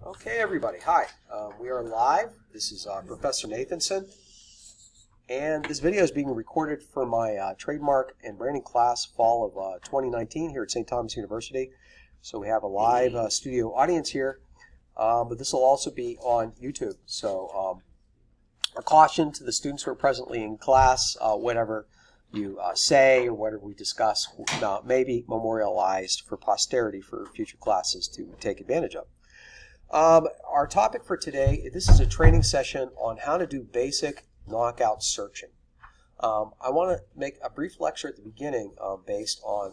Okay, everybody. Hi. We are live. This is Professor Nathanson, and this video is being recorded for my trademark and branding class fall of 2019 here at St. Thomas University. So we have a live studio audience here, but this will also be on YouTube. So a caution to the students who are presently in class, whatever you say or whatever we discuss may be memorialized for posterity for future classes to take advantage of. Our topic for today, this is a training session on how to do basic knockout searching. I want to make a brief lecture at the beginning based on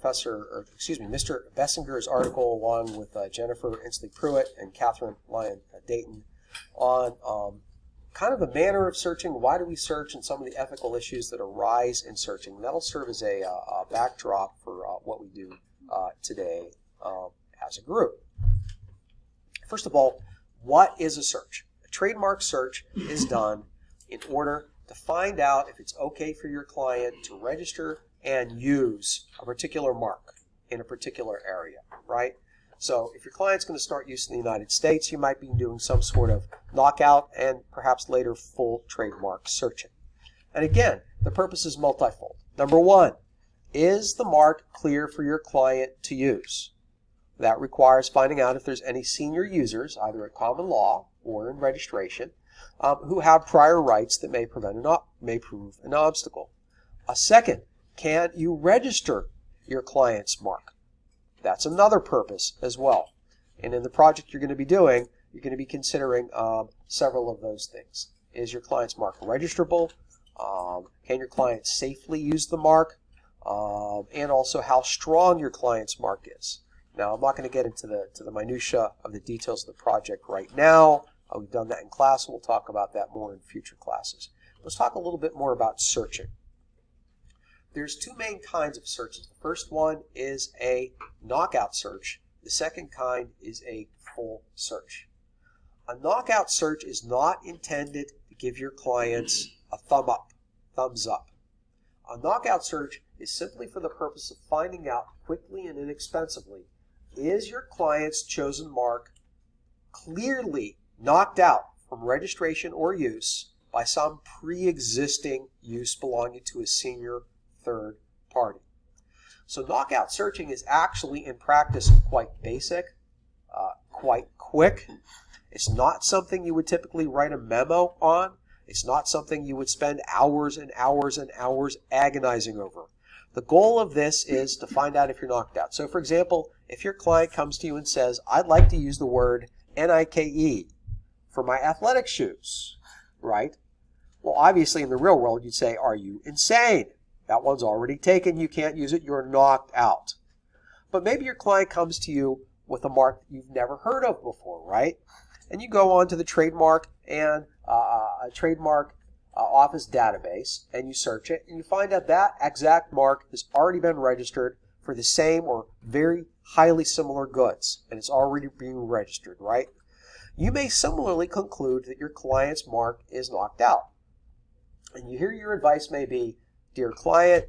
Mr. Bessinger's article along with Jennifer Inslee-Pruitt and Catherine Lyon-Dayton on kind of the manner of searching, why do we search, and some of the ethical issues that arise in searching. That'll serve as a backdrop for what we do today as a group. First of all, what is a search? A trademark search is done in order to find out if it's okay for your client to register and use a particular mark in a particular area, right? So if your client's going to start use in the United States, you might be doing some sort of knockout and perhaps later full trademark searching. And again, the purpose is multifold. Number one, is the mark clear for your client to use? That requires finding out if there's any senior users, either at common law or in registration, who have prior rights that may prove an obstacle. A second, can you register your client's mark? That's another purpose as well. And in the project you're going to be doing, you're going to be considering several of those things. Is your client's mark registrable? Can your client safely use the mark? And also how strong your client's mark is. Now, I'm not going to get into the minutia of the details of the project right now. We've done that in class, and we'll talk about that more in future classes. Let's talk a little bit more about searching. There's two main kinds of searches. The first one is a knockout search. The second kind is a full search. A knockout search is not intended to give your clients a thumbs up. A knockout search is simply for the purpose of finding out quickly and inexpensively, is your client's chosen mark clearly knocked out from registration or use by some pre-existing use belonging to a senior third party? So knockout searching is actually in practice quite basic, quite quick. It's not something you would typically write a memo on. It's not something you would spend hours and hours and hours agonizing over. The goal of this is to find out if you're knocked out. So for example, if your client comes to you and says, I'd like to use the word Nike for my athletic shoes, right? Well, obviously in the real world, you'd say, are you insane? That one's already taken. You can't use it. You're knocked out. But maybe your client comes to you with a mark that you've never heard of before, right? And you go on to the trademark and a trademark office database, and you search it, and you find out that exact mark has already been registered for the same or very highly similar goods, and it's already being registered, right? You may similarly conclude that your client's mark is knocked out. And your advice may be, dear client,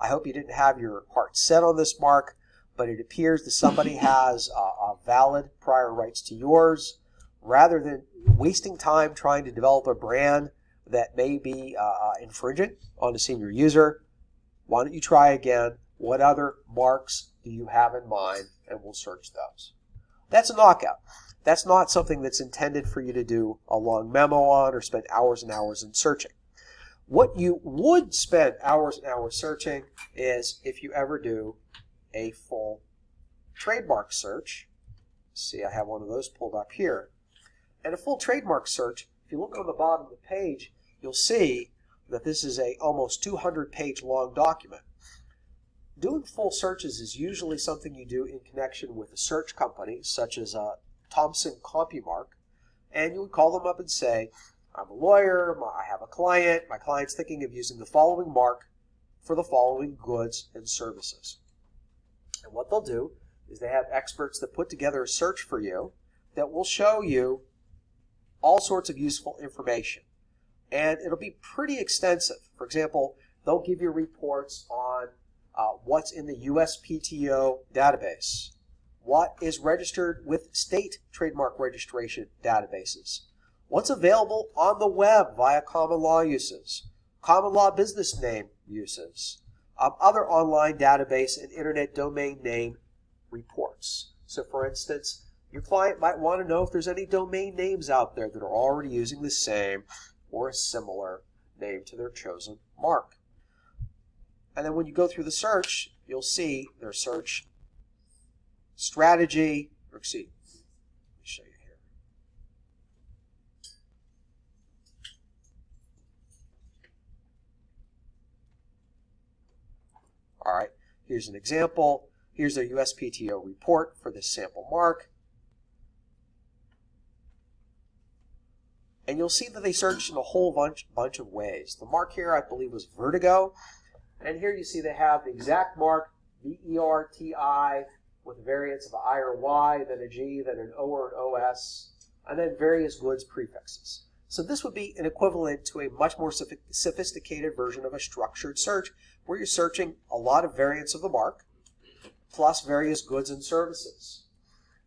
I hope you didn't have your heart set on this mark, but it appears that somebody has valid prior rights to yours. Rather than wasting time trying to develop a brand that may be infringing on a senior user, why don't you try again? What other marks do you have in mind? And we'll search those. That's a knockout. That's not something that's intended for you to do a long memo on or spend hours and hours in searching. What you would spend hours and hours searching is if you ever do a full trademark search. See, I have one of those pulled up here. And a full trademark search, if you look on the bottom of the page, you'll see that this is a almost 200-page long document. Doing full searches is usually something you do in connection with a search company, such as Thomson CompuMark, and you would call them up and say, I'm a lawyer, I have a client, my client's thinking of using the following mark for the following goods and services. And what they'll do is they have experts that put together a search for you that will show you all sorts of useful information. And it'll be pretty extensive. For example, they'll give you reports on what's in the USPTO database, what is registered with state trademark registration databases, what's available on the web via common law uses, common law business name uses, other online database and internet domain name reports. So for instance, your client might want to know if there's any domain names out there that are already using the same or a similar name to their chosen mark. And then when you go through the search, you'll see their search strategy. Let me show you here. All right, here's an example. Here's a USPTO report for this sample mark. And you'll see that they searched in a whole bunch of ways. The mark here, I believe, was vertigo. And here you see they have the exact mark, VERTI, with a variance of an I or Y, then a G, then an O or an OS, and then various goods prefixes. So this would be an equivalent to a much more sophisticated version of a structured search, where you're searching a lot of variants of the mark, plus various goods and services.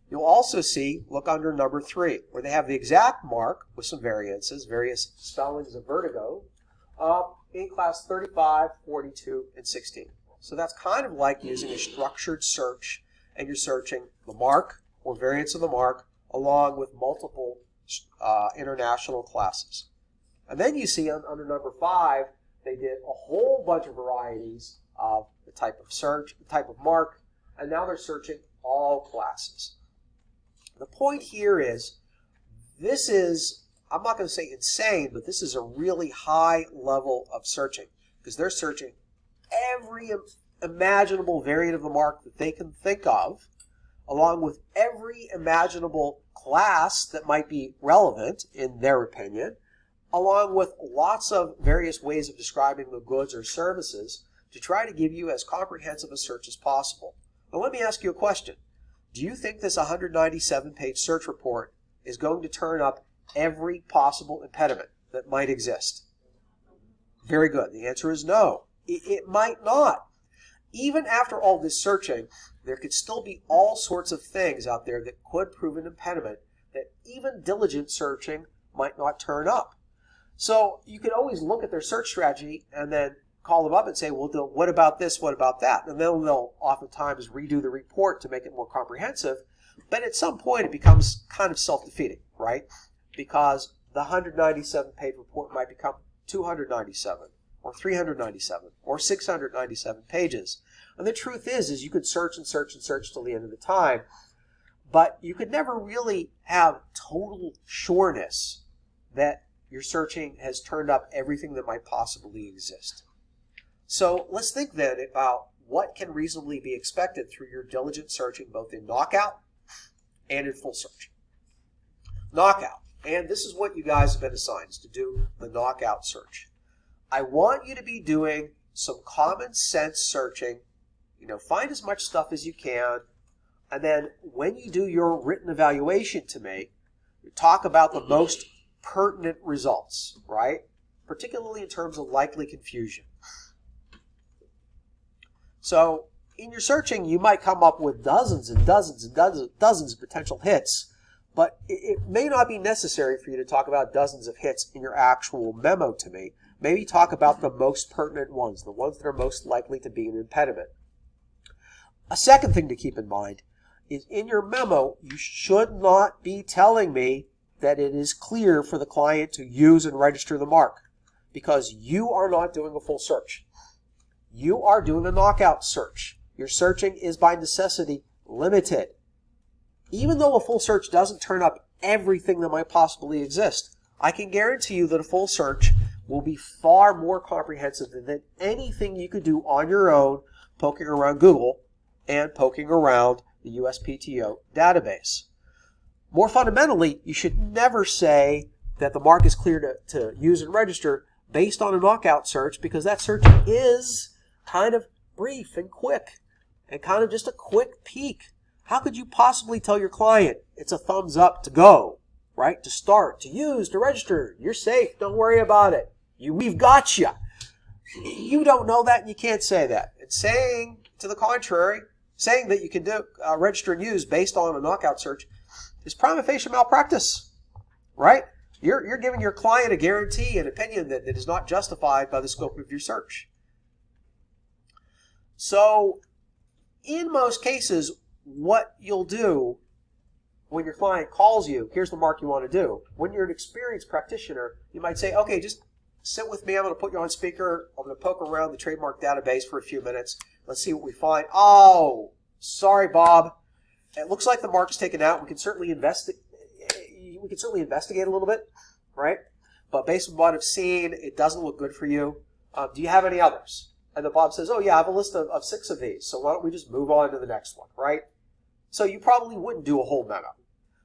You'll also see, look under number 3, where they have the exact mark with some variances, various spellings of vertigo, in class 35, 42, and 16. So that's kind of like using a structured search, and you're searching the mark or variants of the mark along with multiple international classes. And then you see under number 5, they did a whole bunch of varieties of the type of search, the type of mark, and now they're searching all classes. The point here is, this is, I'm not going to say insane, but this is a really high level of searching, because they're searching every imaginable variant of the mark that they can think of, along with every imaginable class that might be relevant, in their opinion, along with lots of various ways of describing the goods or services to try to give you as comprehensive a search as possible. Now let me ask you a question. Do you think this 197-page search report is going to turn up every possible impediment that might exist? Very good. The answer is no. It might not. Even after all this searching, there could still be all sorts of things out there that could prove an impediment that even diligent searching might not turn up. So you could always look at their search strategy and then call them up and say, well, what about this, what about that? And then they'll oftentimes redo the report to make it more comprehensive. But at some point, it becomes kind of self-defeating, right? Because the 197-page report might become 297 or 397 or 697 pages. And the truth is you could search and search and search till the end of the time, but you could never really have total sureness that your searching has turned up everything that might possibly exist. So let's think then about what can reasonably be expected through your diligent searching, both in knockout and in full search. Knockout, and this is what you guys have been assigned, is to do the knockout search. I want you to be doing some common sense searching. Find as much stuff as you can, and then when you do your written evaluation to me, talk about the most pertinent results, right? Particularly in terms of likely confusion. So in your searching, you might come up with dozens and dozens and dozens of potential hits, but it may not be necessary for you to talk about dozens of hits in your actual memo to me. Maybe talk about the most pertinent ones, the ones that are most likely to be an impediment. A second thing to keep in mind is in your memo, you should not be telling me that it is clear for the client to use and register the mark, because you are not doing a full search. You are doing a knockout search. Your searching is by necessity limited. Even though a full search doesn't turn up everything that might possibly exist, I can guarantee you that a full search will be far more comprehensive than anything you could do on your own, poking around Google and poking around the USPTO database. More fundamentally, you should never say that the mark is clear to use and register based on a knockout search, because that search is kind of brief and quick and kind of just a quick peek. How could you possibly tell your client it's a thumbs up to go, right? To start, to use, to register. You're safe. Don't worry about it. We've got you. You don't know that and you can't say that. And saying to the contrary saying that you can do register and use based on a knockout search is prima facie malpractice, right? You're giving your client a guarantee, an opinion that is not justified by the scope of your search. So in most cases, what you'll do when your client calls you, here's the mark you want to do. When you're an experienced practitioner, you might say, okay, just sit with me. I'm going to put you on speaker. I'm going to poke around the trademark database for a few minutes. Let's see what we find. Oh, sorry, Bob. It looks like the mark's taken out. We can certainly investigate a little bit, right? But based on what I've seen, it doesn't look good for you. Do you have any others? And then Bob says, oh, yeah, I have a list of 6 of these. So why don't we just move on to the next one, right? So you probably wouldn't do a whole memo.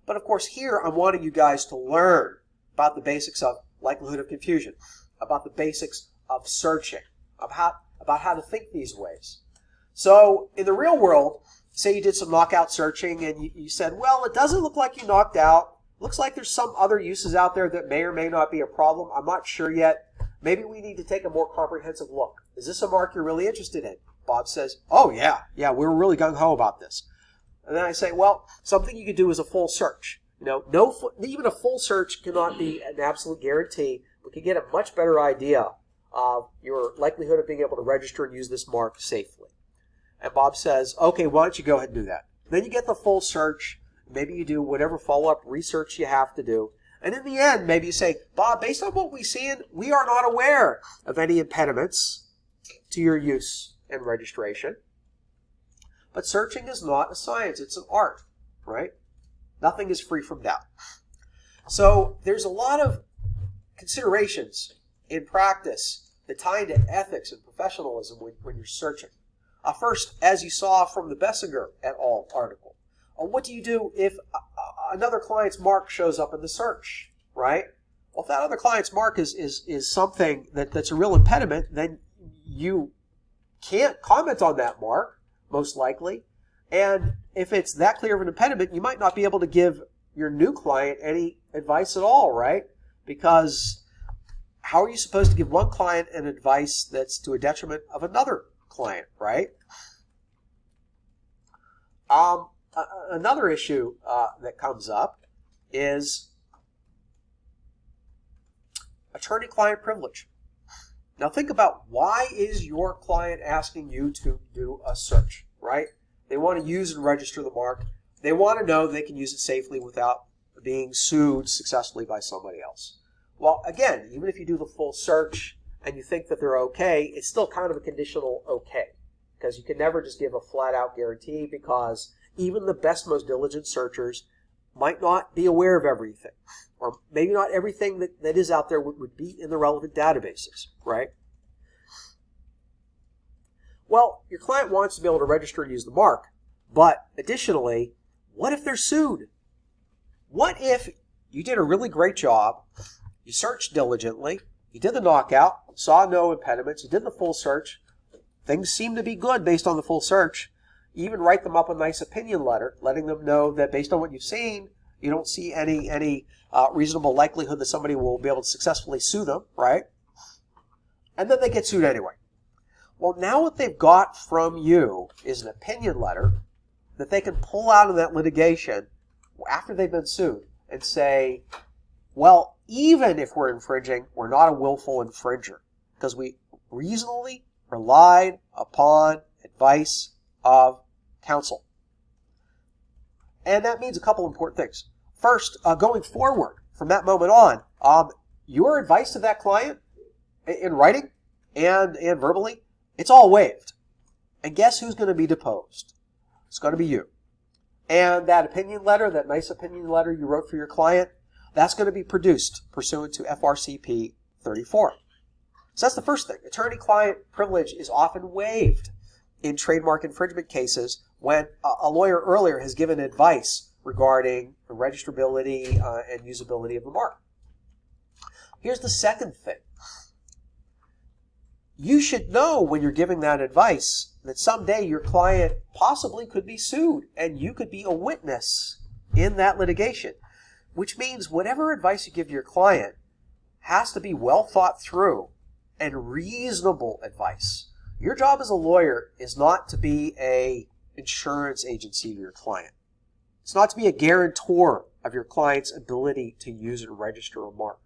But of course, here I'm wanting you guys to learn about the basics of likelihood of confusion, about the basics of searching, about how to think these ways. So in the real world, say you did some knockout searching and you said, well, it doesn't look like you knocked out. Looks like there's some other uses out there that may or may not be a problem. I'm not sure yet. Maybe we need to take a more comprehensive look. Is this a mark you're really interested in? Bob says, oh, yeah, we're really gung-ho about this. And then I say, well, something you could do is a full search. Even a full search cannot be an absolute guarantee. We can get a much better idea of your likelihood of being able to register and use this mark safely. And Bob says, okay, why don't you go ahead and do that? Then you get the full search. Maybe you do whatever follow-up research you have to do. And in the end, maybe you say, Bob, based on what we've seen, we are not aware of any impediments to your use and registration. But searching is not a science, it's an art, right? Nothing is free from doubt. So there's a lot of considerations in practice that tie into ethics and professionalism when you're searching. First, as you saw from the Bessinger et al. Article, what do you do if another client's mark shows up in the search, right? Well, if that other client's mark is something that's a real impediment, then you can't comment on that mark, most likely. And if it's that clear of an impediment, you might not be able to give your new client any advice at all, right? Because how are you supposed to give one client an advice that's to a detriment of another client, right? Another issue that comes up is attorney-client privilege. Now think about, why is your client asking you to do a search, right? They want to use and register the mark. They want to know they can use it safely without being sued successfully by somebody else. Well, again, even if you do the full search and you think that they're okay, it's still kind of a conditional okay, because you can never just give a flat-out guarantee, because even the best, most diligent searchers might not be aware of everything. Or maybe not everything that is out there would be in the relevant databases, right? Well, your client wants to be able to register and use the mark, but additionally, what if they're sued? What if you did a really great job, you searched diligently, you did the knockout, saw no impediments, you did the full search, things seem to be good based on the full search, you even write them up a nice opinion letter, letting them know that based on what you've seen, you don't see any reasonable likelihood that somebody will be able to successfully sue them, right? And then they get sued anyway. Well, now what they've got from you is an opinion letter that they can pull out of that litigation after they've been sued and say, well, even if we're infringing, we're not a willful infringer because we reasonably relied upon advice of counsel. And that means a couple important things. First, going forward from that moment on, your advice to that client in writing and verbally, it's all waived. And guess who's going to be deposed? It's going to be you. And that opinion letter, that nice opinion letter you wrote for your client, that's going to be produced pursuant to FRCP 34. So that's the first thing. Attorney-client privilege is often waived in trademark infringement cases when a lawyer earlier has given advice regarding the registrability and usability of the mark. Here's the second thing. You should know when you're giving that advice that someday your client possibly could be sued and you could be a witness in that litigation, which means whatever advice you give your client has to be well thought through and reasonable advice. Your job as a lawyer is not to be a insurance agency to your client. It's not to be a guarantor of your client's ability to use and register a mark.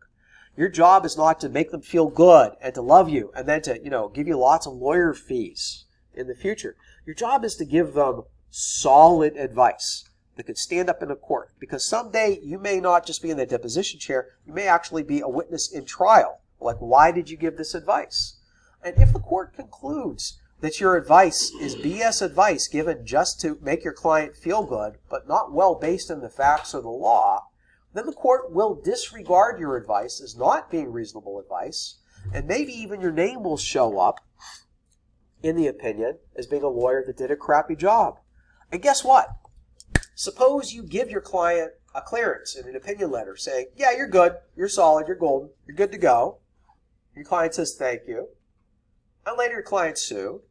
Your job is not to make them feel good and to love you and then to, give you lots of lawyer fees in the future. Your job is to give them solid advice that could stand up in a court, because someday you may not just be in the deposition chair, you may actually be a witness in trial. Like, why did you give this advice? And if the court concludes that your advice is BS advice given just to make your client feel good, but not well based in the facts or the law, then the court will disregard your advice as not being reasonable advice, and maybe even your name will show up in the opinion as being a lawyer that did a crappy job. And guess what? Suppose you give your client a clearance in an opinion letter saying, yeah, you're good, you're solid, you're golden, you're good to go. Your client says thank you. And later your client's sued.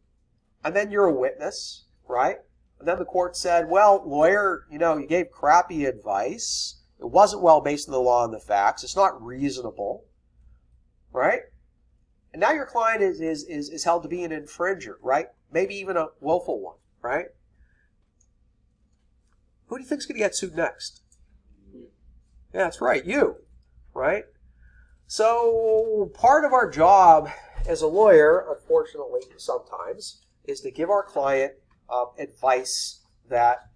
And then you're a witness, right? And then the court said, well, lawyer, you gave crappy advice. It wasn't well based on the law and the facts. It's not reasonable, right? And now your client is held to be an infringer, right? Maybe even a willful one, right? Who do you think is going to get sued next? Yeah, that's right, you, right? So part of our job as a lawyer, unfortunately, sometimes, is to give our client advice that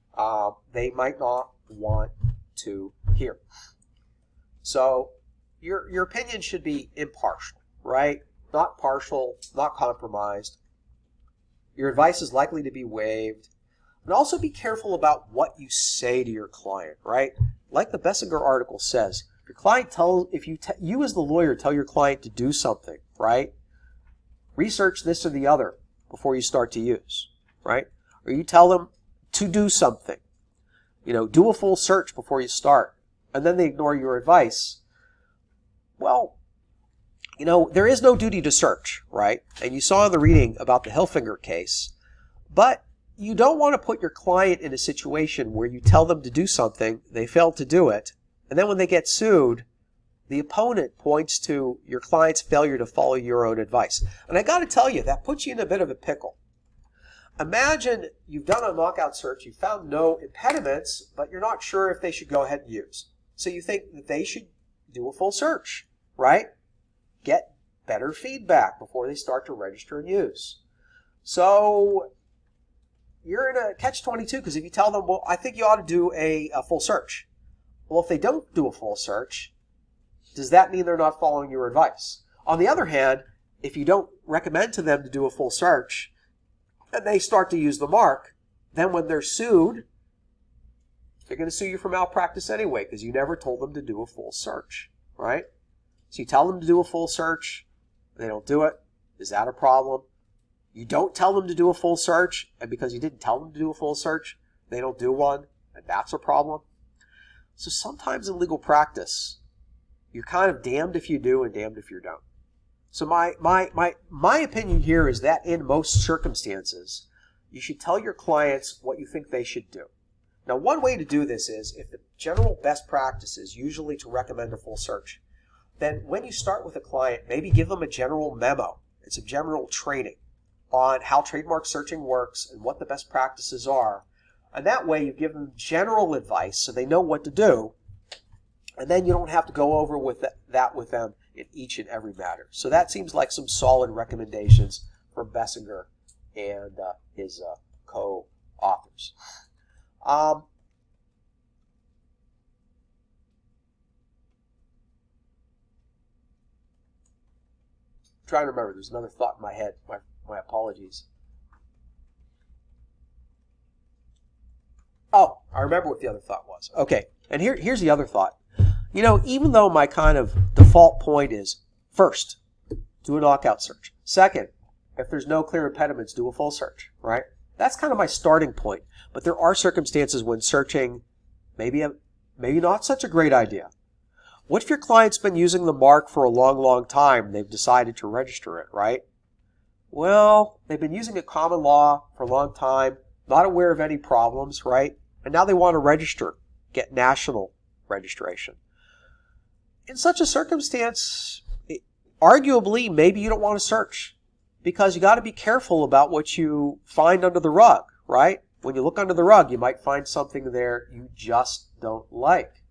they might not want to hear. So your opinion should be impartial, right? Not partial, not compromised. Your advice is likely to be waived. And also be careful about what you say to your client, right? Like the Bessinger article says, if your client you as the lawyer tell your client to do something, right? Research this or the other before you start to use, right? Or you tell them to do something. Do a full search before you start, and then they ignore your advice. Well, there is no duty to search, right? And you saw in the reading about the Hilfinger case, but you don't want to put your client in a situation where you tell them to do something, they fail to do it, and then when they get sued, the opponent points to your client's failure to follow your own advice. And I got to tell you, that puts you in a bit of a pickle. Imagine you've done a knockout search, you found no impediments, but you're not sure if they should go ahead and use. So you think that they should do a full search, right? Get better feedback before they start to register and use. So you're in a catch-22, because if you tell them, well, I think you ought to do a full search. Well, if they don't do a full search, does that mean they're not following your advice? On the other hand, if you don't recommend to them to do a full search, and they start to use the mark, then when they're sued, they're going to sue you for malpractice anyway, because you never told them to do a full search, right? So you tell them to do a full search, they don't do it. Is that a problem? You don't tell them to do a full search, and because you didn't tell them to do a full search, they don't do one, and that's a problem. So sometimes in legal practice, you're kind of damned if you do and damned if you don't. So my opinion here is that in most circumstances, you should tell your clients what you think they should do. Now, one way to do this is, if the general best practice is usually to recommend a full search, then when you start with a client, maybe give them a general memo and some general training on how trademark searching works and what the best practices are. And that way you give them general advice so they know what to do. And then you don't have to go over that with them in each and every matter. So that seems like some solid recommendations from Bessinger and his co-authors. Trying to remember, there's another thought in my head. My apologies. Oh, I remember what the other thought was. Okay, and here's the other thought. Even though my kind of default point is, first, do a knockout search. Second, if there's no clear impediments, do a full search, right? That's kind of my starting point. But there are circumstances when searching maybe not such a great idea. What if your client's been using the mark for a long, long time and they've decided to register it, right? Well, they've been using it common law for a long time, not aware of any problems, right? And now they want to register, get national registration. In such a circumstance, arguably, maybe you don't want to search, because you got to be careful about what you find under the rug, right? when you look under the rug, you might find something there you just don't like.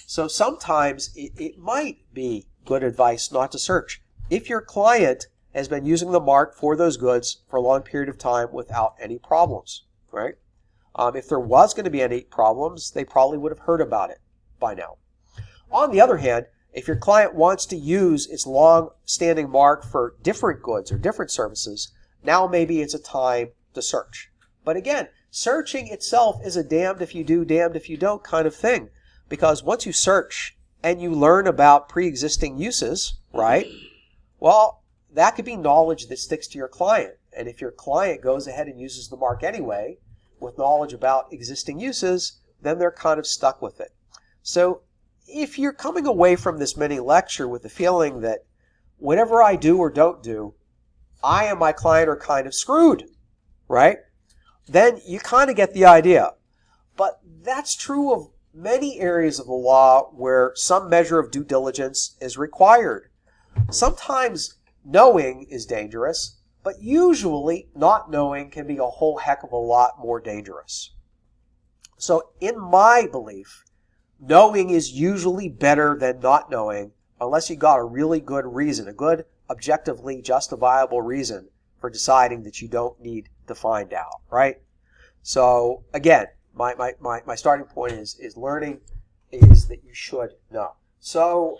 So sometimes it might be good advice not to search if your client has been using the mark for those goods for a long period of time without any problems, right? If there was going to be any problems, they probably would have heard about it by now. On the other hand, if your client wants to use its long-standing mark for different goods or different services, now maybe it's a time to search. But again, searching itself is a damned if you do, damned if you don't kind of thing. Because once you search and you learn about pre-existing uses, right, well, that could be knowledge that sticks to your client. And if your client goes ahead and uses the mark anyway, with knowledge about existing uses, then they're kind of stuck with it. So if you're coming away from this mini lecture with the feeling that whatever I do or don't do, I and my client are kind of screwed, right? Then you kind of get the idea. But that's true of many areas of the law where some measure of due diligence is required. Sometimes knowing is dangerous, but usually not knowing can be a whole heck of a lot more dangerous. So in my belief, knowing is usually better than not knowing unless you got a really good reason, a good, objectively justifiable reason for deciding that you don't need to find out, right? So again, my starting point is learning is that you should know. So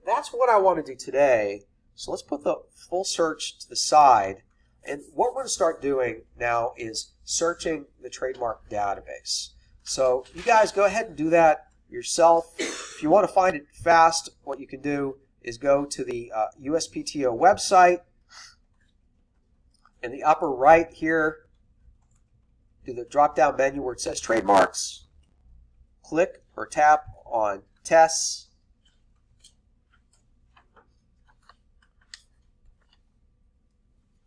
that's what I want to do today. So let's put the full search to the side. And what we're going to start doing now is searching the trademark database. So you guys go ahead and do that yourself. If you want to find it fast, what you can do is go to the USPTO website. In the upper right here, do the drop-down menu where it says trademarks. Click or tap on tests.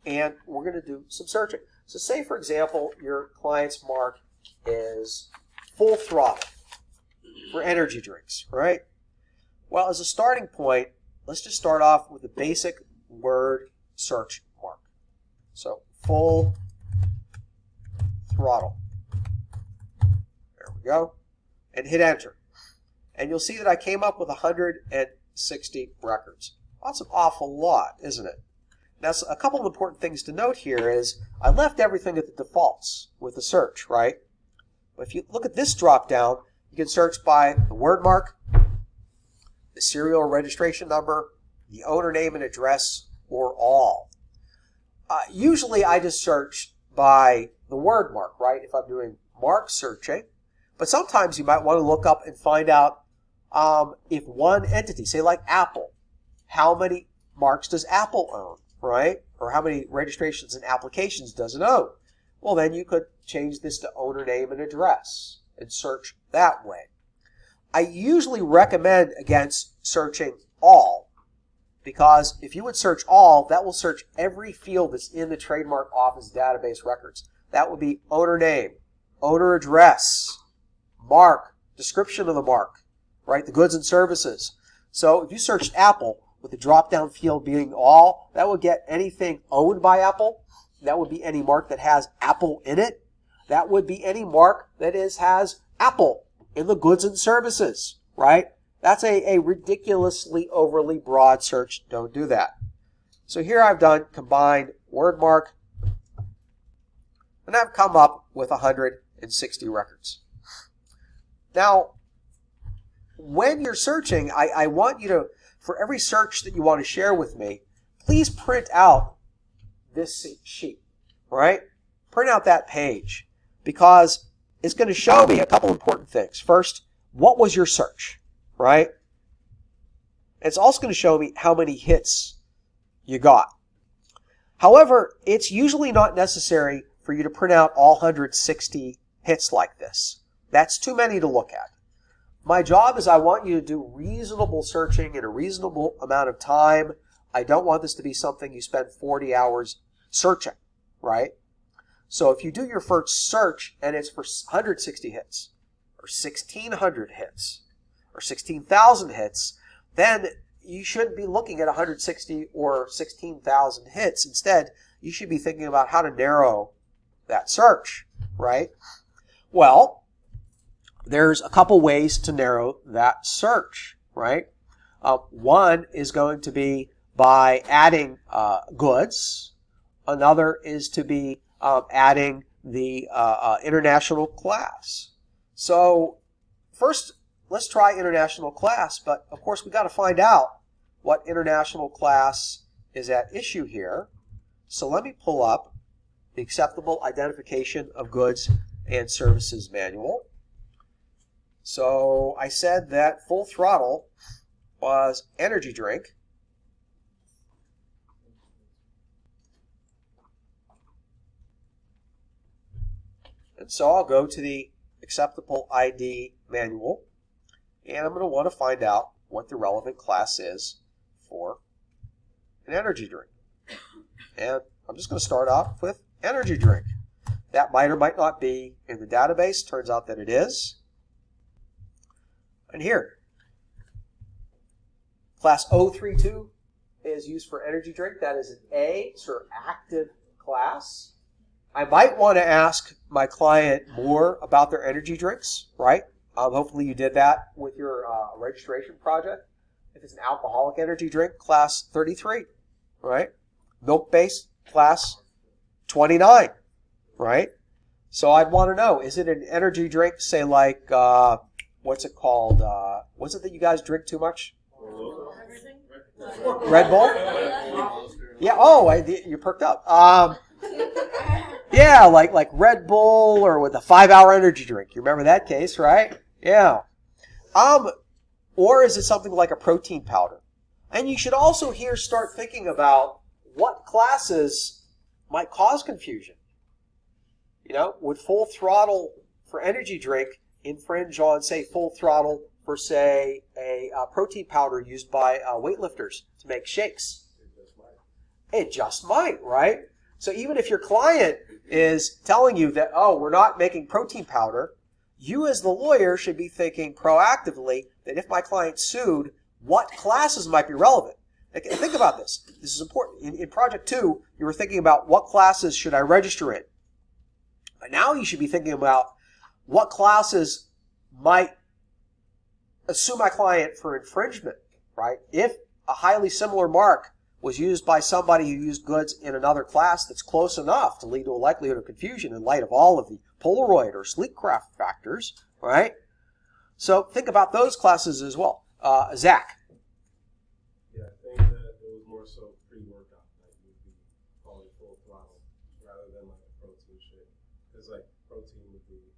And we're going to do some searching. So say, for example, your client's mark is Full Throttle for energy drinks, right? Well, as a starting point, let's just start off with a basic word search mark. So Full Throttle. There we go. And hit enter. And you'll see that I came up with 160 records. That's an awful lot, isn't it? Now, a couple of important things to note here is I left everything at the defaults with the search, right? But if you look at this drop down, you can search by the word mark, the serial registration number, the owner name and address, or all. Usually I just search by the word mark, right, if I'm doing mark searching. But sometimes you might want to look up and find out if one entity, say like Apple, how many marks does Apple own, right? Or how many registrations and applications does it own? Well, then you could change this to owner name and address and search that way. I usually recommend against searching all, because if you would search all, that will search every field that's in the Trademark Office database records. That would be owner name, owner address, mark, description of the mark, right? The goods and services. So if you searched Apple with the drop-down field being all, that would get anything owned by Apple. That would be any mark that has Apple in it. That would be any mark that has Apple in the goods and services, right? That's a ridiculously overly broad search. Don't do that. So here I've done combined word mark, and I've come up with 160 records. Now, when you're searching, I want you to, for every search that you want to share with me, please print out this sheet, right? Print out that page, because it's going to show me a couple important things. First, what was your search, right? It's also going to show me how many hits you got. However, it's usually not necessary for you to print out all 160 hits like this. That's too many to look at. My job is I want you to do reasonable searching in a reasonable amount of time. I don't want this to be something you spend 40 hours searching, right? So if you do your first search and it's for 160 hits, or 1,600 hits, or 16,000 hits, then you shouldn't be looking at 160 or 16,000 hits. Instead, you should be thinking about how to narrow that search, right? Well, there's a couple ways to narrow that search, right? One is going to be by adding goods. Another is to be adding the international class. So first, let's try international class, but of course we've got to find out what international class is at issue here. So let me pull up the Acceptable Identification of Goods and Services Manual. So I said that Full Throttle was energy drink. And so I'll go to the Acceptable ID Manual, and I'm going to want to find out what the relevant class is for an energy drink. And I'm just going to start off with energy drink. That might or might not be in the database. Turns out that it is. And here, class 032 is used for energy drink. That is an A, sort of active class. I might want to ask my client more about their energy drinks, right? Hopefully you did that with your registration project. If it's an alcoholic energy drink, class 33, right? Milk-based, class 29, right? So I'd want to know, is it an energy drink, say like, what's it called? What's it that you guys drink too much? Red Bull? Yeah, oh, you perked up. Yeah, like Red Bull or with a 5-hour energy drink. You remember that case, right? Yeah. Or is it something like a protein powder? And you should also here start thinking about what classes might cause confusion. You know, would Full Throttle for energy drink infringe on, say, Full Throttle for, say, a protein powder used by weightlifters to make shakes? It just might, right? So even if your client is telling you that, oh, we're not making protein powder, you as the lawyer should be thinking proactively that if my client sued, what classes might be relevant. Think about this. This is important. In Project 2, you were thinking about what classes should I register in. But now you should be thinking about what classes might sue my client for infringement, right? If a highly similar mark was used by somebody who used goods in another class that's close enough to lead to a likelihood of confusion in light of all of the Polaroid or Sleekcraft factors, right? So think about those classes as well. Zach. Yeah, I think that it was more so pre-workout that you would be calling Full Throttle rather than like a protein shake. Because like protein would be,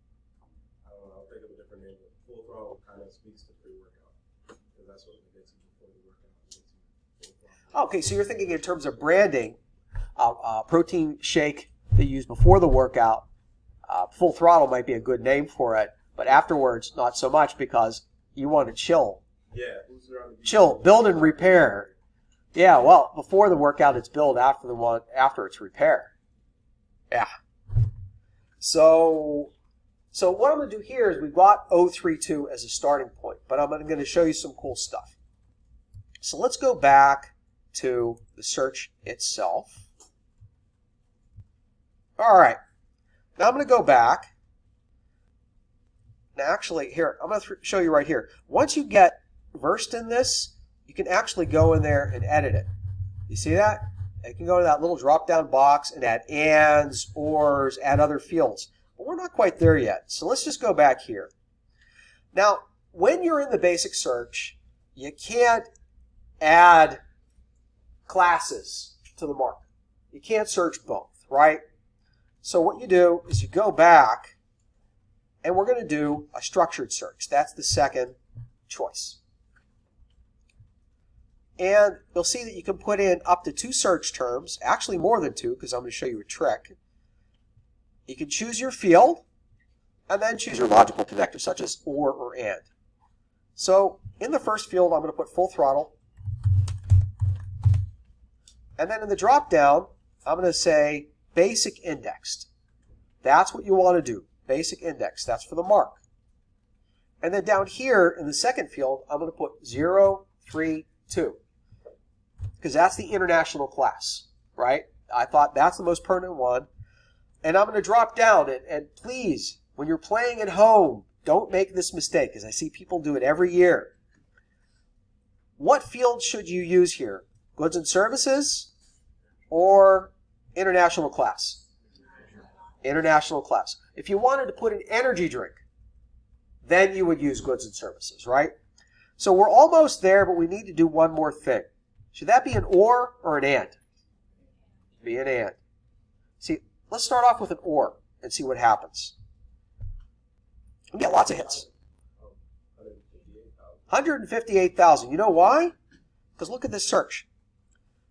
I don't know, I'll think of a different name, but Full Throttle kind of speaks to pre-workout. Because that's what it gets you before the workout. Okay, so you're thinking in terms of branding, protein shake that you use before the workout, Full Throttle might be a good name for it, but afterwards, not so much because you want to chill. Yeah. Chill, build and repair. Yeah, well, before the workout it's build, after it's repair. Yeah. So what I'm going to do here is we've got 032 as a starting point, but I'm going to show you some cool stuff. So let's go back to the search itself. All right. Now I'm going to go back. Now actually, here, I'm going to show you right here. Once you get versed in this, you can actually go in there and edit it. You see that? You can go to that little drop-down box and add ands, ors, add other fields. But we're not quite there yet. So let's just go back here. Now, when you're in the basic search, you can't add classes to the mark. You can't search both, right? So what you do is you go back, and we're going to do a structured search. That's the second choice. And you'll see that you can put in up to 2 search terms, actually more than 2, because I'm going to show you a trick. You can choose your field, and then choose your logical connector, such as or and. So in the first field, I'm going to put Full Throttle. And then in the drop-down, I'm going to say basic indexed. That's what you want to do, basic index. That's for the mark. And then down here in the second field, I'm going to put 032, because that's the international class, right? I thought that's the most pertinent one. And I'm going to drop down. And please, when you're playing at home, don't make this mistake, because I see people do it every year. What field should you use here? Goods and services or international class? International class. If you wanted to put an energy drink, then you would use goods and services, right? So we're almost there, but we need to do one more thing. Should that be an or an and? Be an and. See, let's start off with an or and see what happens. We get lots of hits. 158,000. You know why? Because look at this search.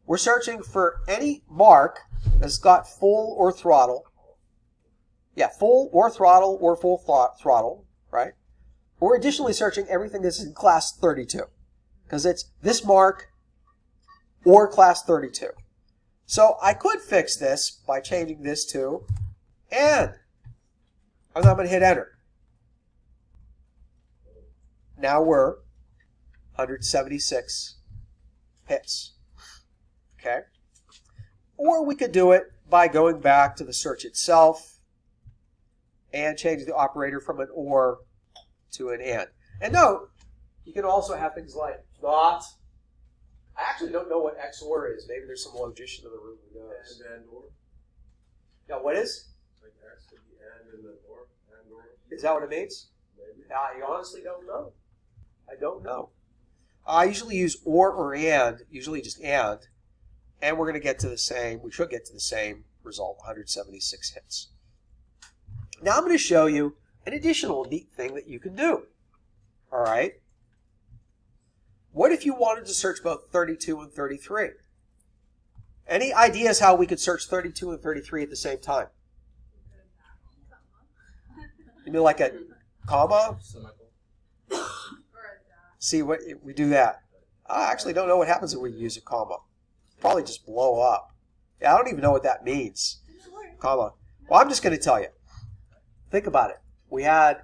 We're searching for any mark that's got full or throttle. Yeah, full or throttle or full throttle, right? We're additionally searching everything that's in class 32, because it's this mark or class 32. So I could fix this by changing this to and. And I'm going to hit enter. Now we're 176 hits. Okay? Or we could do it by going back to the search itself and change the operator from an or to an and. And note, you can also have things like not. I actually don't know what XOR is. Maybe there's some logician in the room who knows. And or. Yeah, what is? Like X could be and then or. And or. Is that what it means? Maybe. I honestly don't know. I don't know. I usually use or and, usually just and we're going to get to the same, we should get to the same result, 176 hits. Now I'm going to show you an additional neat thing that you can do. All right? What if you wanted to search both 32 and 33? Any ideas how we could search 32 and 33 at the same time? You mean like a comma? See, what we do that. I actually don't know what happens if we use a comma. Probably just blow up. Yeah, I don't even know what that means. Comma. Well, I'm just going to tell you. Think about it. We had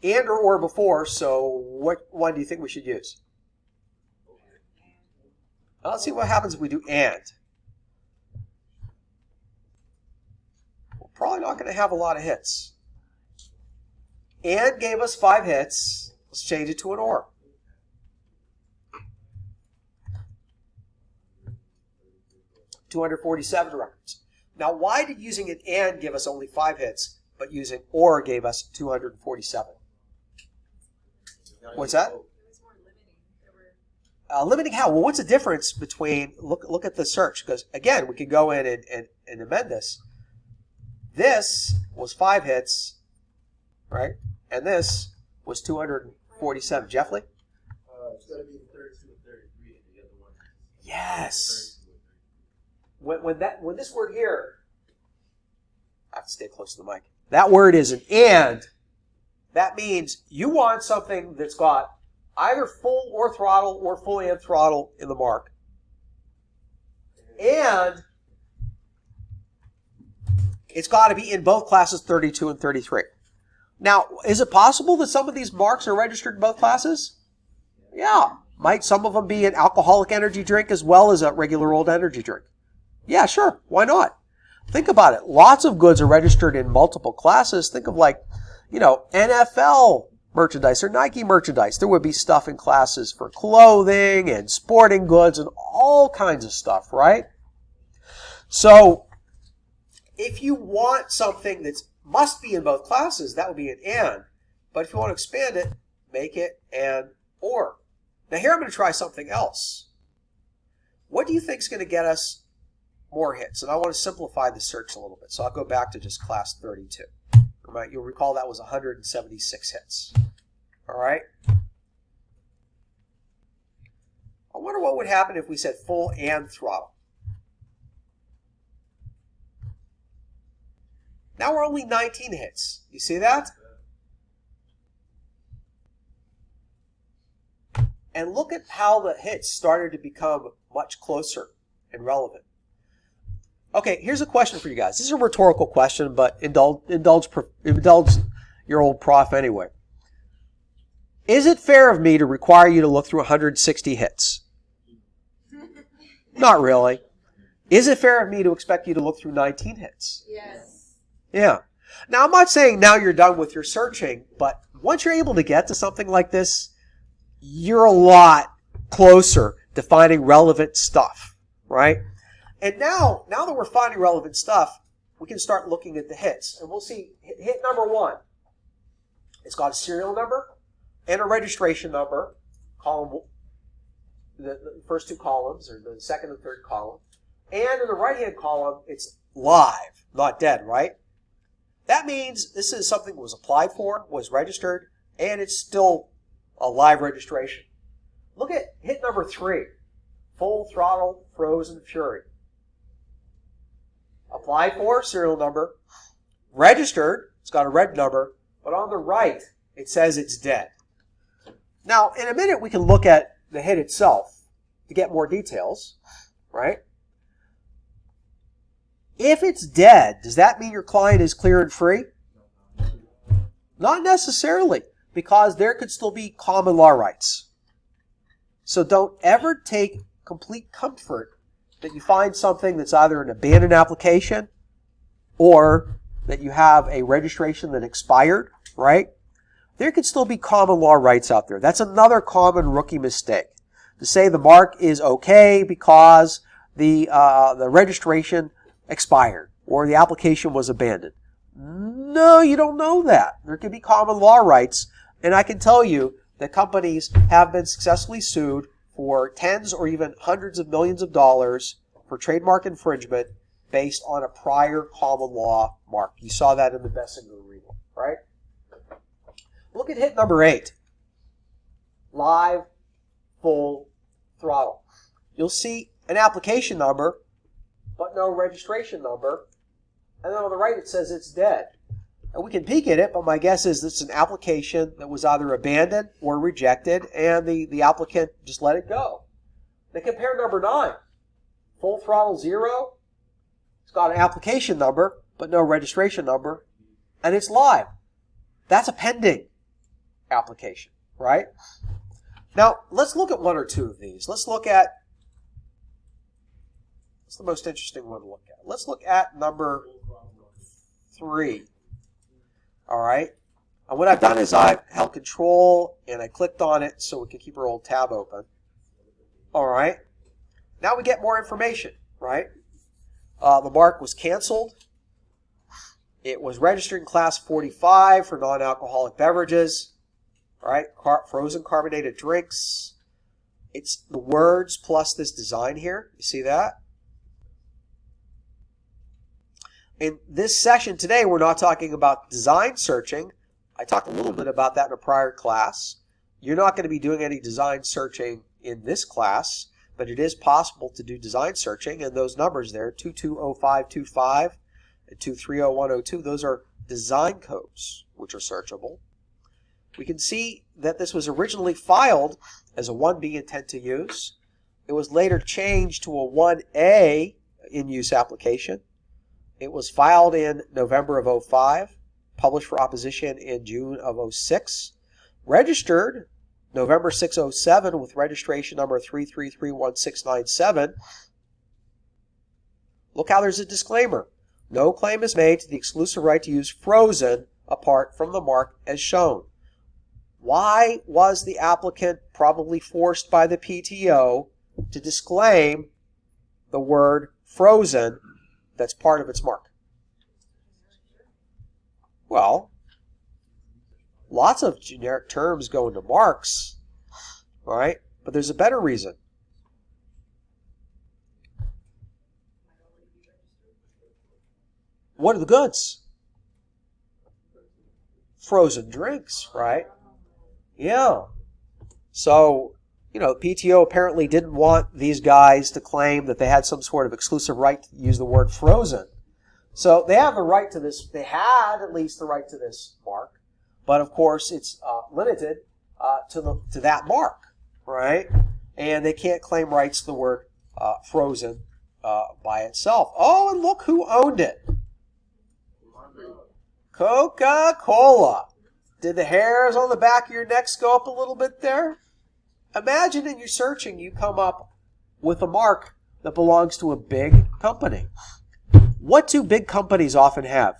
and or before, so what one do you think we should use? Now, let's see what happens if we do and. We're probably not going to have a lot of hits. And gave us 5 hits. Let's change it to an or. $247 records. Now, why did using an and give us only 5 hits, but using or gave us 247? What's that? Limiting how? Well, what's the difference between, look at the search, because again, we could go in and amend this. This was 5 hits, right? And this was 247. Jeffley? It's got to be 32 and 33 and the other one. Yes. When this word here, I have to stay close to the mic. That word is an and. That means you want something that's got either full or throttle or full and throttle in the mark. And it's got to be in both classes 32 and 33. Now, is it possible that some of these marks are registered in both classes? Yeah. Might some of them be an alcoholic energy drink as well as a regular old energy drink? Yeah, sure. Why not? Think about it. Lots of goods are registered in multiple classes. Think of like, NFL merchandise or Nike merchandise. There would be stuff in classes for clothing and sporting goods and all kinds of stuff, right? So if you want something that must be in both classes, that would be an and. But if you want to expand it, make it an or. Now here I'm going to try something else. What do you think is going to get us more hits? And I want to simplify the search a little bit. So I'll go back to just class 32. Right, you'll recall that was 176 hits. All right? I wonder what would happen if we said full and throttle. Now we're only 19 hits. You see that? And look at how the hits started to become much closer and relevant. Okay, here's a question for you guys. This is a rhetorical question, but indulge your old prof anyway. Is it fair of me to require you to look through 160 hits? Not really. Is it fair of me to expect you to look through 19 hits? Yes. Yeah. Now, I'm not saying now you're done with your searching, but once you're able to get to something like this, you're a lot closer to finding relevant stuff, right? And now that we're finding relevant stuff, we can start looking at the hits. And we'll see hit number 1. It's got a serial number and a registration number, column, the first 2 columns, or the second and third column. And in the right-hand column, it's live, not dead, right? That means this is something that was applied for, was registered, and it's still a live registration. Look at hit number 3, Full Throttle Frozen Fury. Applied for, serial number. Registered, it's got a red number, but on the right, it says it's dead. Now, in a minute, we can look at the hit itself to get more details, right? If it's dead, does that mean your client is clear and free? Not necessarily, because there could still be common law rights. So don't ever take complete comfort that you find something that's either an abandoned application or that you have a registration that expired, right? There could still be common law rights out there. That's another common rookie mistake. To say the mark is okay because the registration expired or the application was abandoned. No, you don't know that. There could be common law rights, and I can tell you that companies have been successfully sued for tens or even hundreds of millions of dollars for trademark infringement based on a prior common law mark. You saw that in the Bessinger rule, right? Look at hit number 8. Live, full throttle. You'll see an application number, but no registration number. And then on the right it says it's dead. And we can peek at it, but my guess is it's an application that was either abandoned or rejected, and the applicant just let it go. Then compare number 9. Full Throttle 0. It's got an application number, but no registration number, and it's live. That's a pending application, right? Now, let's look at 1 or 2 of these. Let's look at, what's the most interesting one to look at? Let's look at number 3. All right. And what I've done is I've held Control and I clicked on it so we can keep our old tab open. All right. Now we get more information, right? The mark was canceled. It was registered in class 45 for non-alcoholic beverages. All right. Frozen carbonated drinks. It's the words plus this design here. You see that? In this session today, we're not talking about design searching. I talked a little bit about that in a prior class. You're not going to be doing any design searching in this class, but it is possible to do design searching, and those numbers there, 220525 and 230102, those are design codes, which are searchable. We can see that this was originally filed as a 1B intent to use. It was later changed to a 1A in use application. It was filed in November of 05, published for opposition in June of 06, registered November 6, 07 with registration number 3331697. Look how there's a disclaimer. No claim is made to the exclusive right to use frozen apart from the mark as shown. Why was the applicant probably forced by the PTO to disclaim the word frozen that's part of its mark? Well, lots of generic terms go into marks, right? But there's a better reason. What are the goods? Frozen drinks, right? Yeah. So, PTO apparently didn't want these guys to claim that they had some sort of exclusive right to use the word frozen. So they have the right to this. They had at least the right to this mark, but of course it's limited to that mark, right? And they can't claim rights to the word frozen by itself. Oh, and look who owned it. Coca-Cola. Did the hairs on the back of your necks go up a little bit there? Imagine in your searching you come up with a mark that belongs to a big company. What do big companies often have?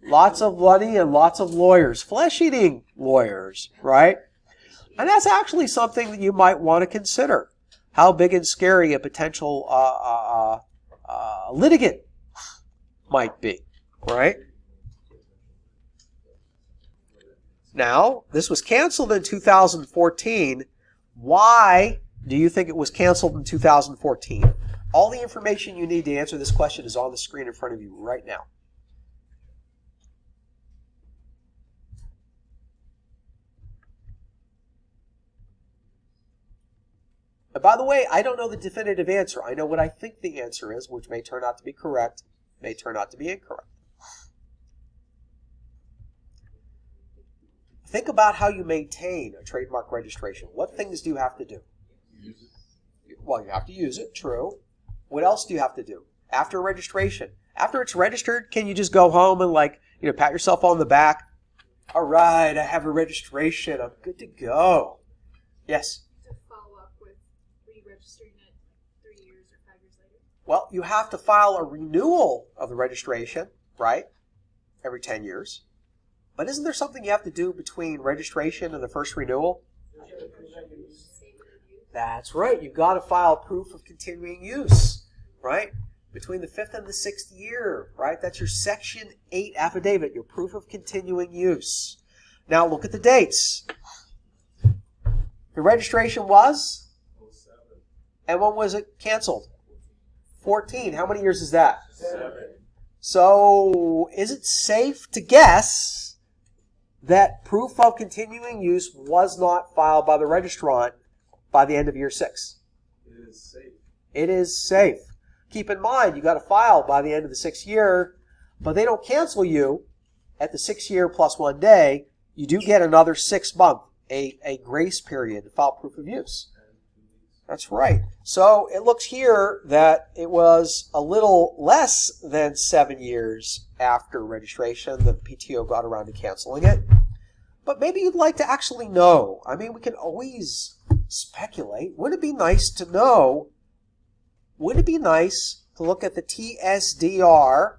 Lots of money and lots of lawyers, flesh-eating lawyers, right? And that's actually something that you might want to consider. How big and scary a potential litigant might be, right? Now, this was canceled in 2014. Why do you think it was canceled in 2014? All the information you need to answer this question is on the screen in front of you right now. And by the way, I don't know the definitive answer. I know what I think the answer is, which may turn out to be correct, may turn out to be incorrect. Think about how you maintain a trademark registration. What things do you have to do? Well, you have to use it, true. What else do you have to do? After registration. After it's registered, can you just go home and pat yourself on the back? All right, I have a registration. I'm good to go. Yes? To follow up with re-registering it 3 years or 5 years later? Well, you have to file a renewal of the registration, right? Every 10 years. But isn't there something you have to do between registration and the first renewal? That's right. You've got to file proof of continuing use, right? Between the 5th and the 6th year, right? That's your Section 8 affidavit, your proof of continuing use. Now look at the dates. The registration was? 07. And when was it canceled? 14. How many years is that? 7. So is it safe to guess that proof of continuing use was not filed by the registrant by the end of year 6? It is safe. It is safe. Keep in mind, you got to file by the end of the 6th year, but they don't cancel you at the 6th year plus 1 day. You do get another 6 month, a grace period to file proof of use. That's right. So it looks here that it was a little less than 7 years after registration that the PTO got around to canceling it. But maybe you'd like to actually know. I mean, we can always speculate. Wouldn't it be nice to know? Wouldn't it be nice to look at the TSDR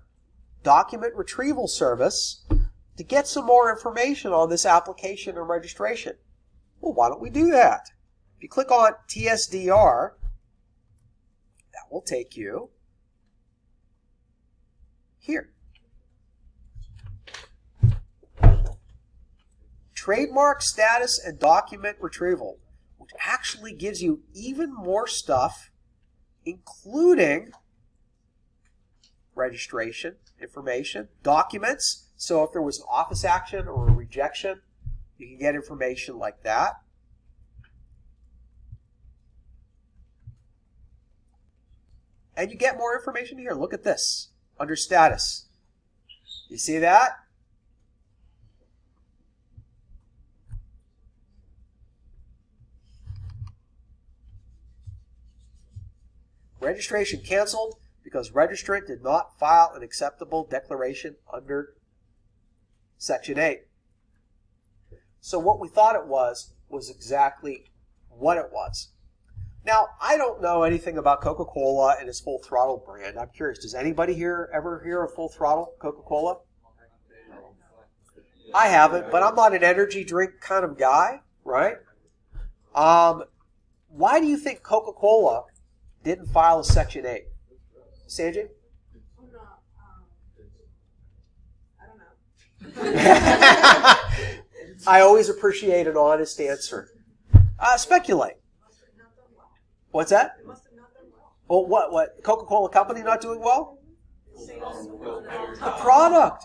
document retrieval service to get some more information on this application and registration? Well, why don't we do that? If you click on TSDR, that will take you here. Trademark status and document retrieval, which actually gives you even more stuff, including registration information, documents. So if there was an office action or a rejection, you can get information like that. And you get more information here. Look at this under status. You see that? Registration canceled because registrant did not file an acceptable declaration under Section 8. So what we thought it was exactly what it was. Now, I don't know anything about Coca-Cola and its Full Throttle brand. I'm curious, does anybody here ever hear of Full Throttle Coca-Cola? I haven't, but I'm not an energy drink kind of guy, right? Why do you think Coca-Cola didn't file a Section 8? Sanjay? Oh, no. I don't know. I always appreciate an honest answer. Speculate. What's that? It must have not done well. Well, what? Coca-Cola Company not doing well? The The product.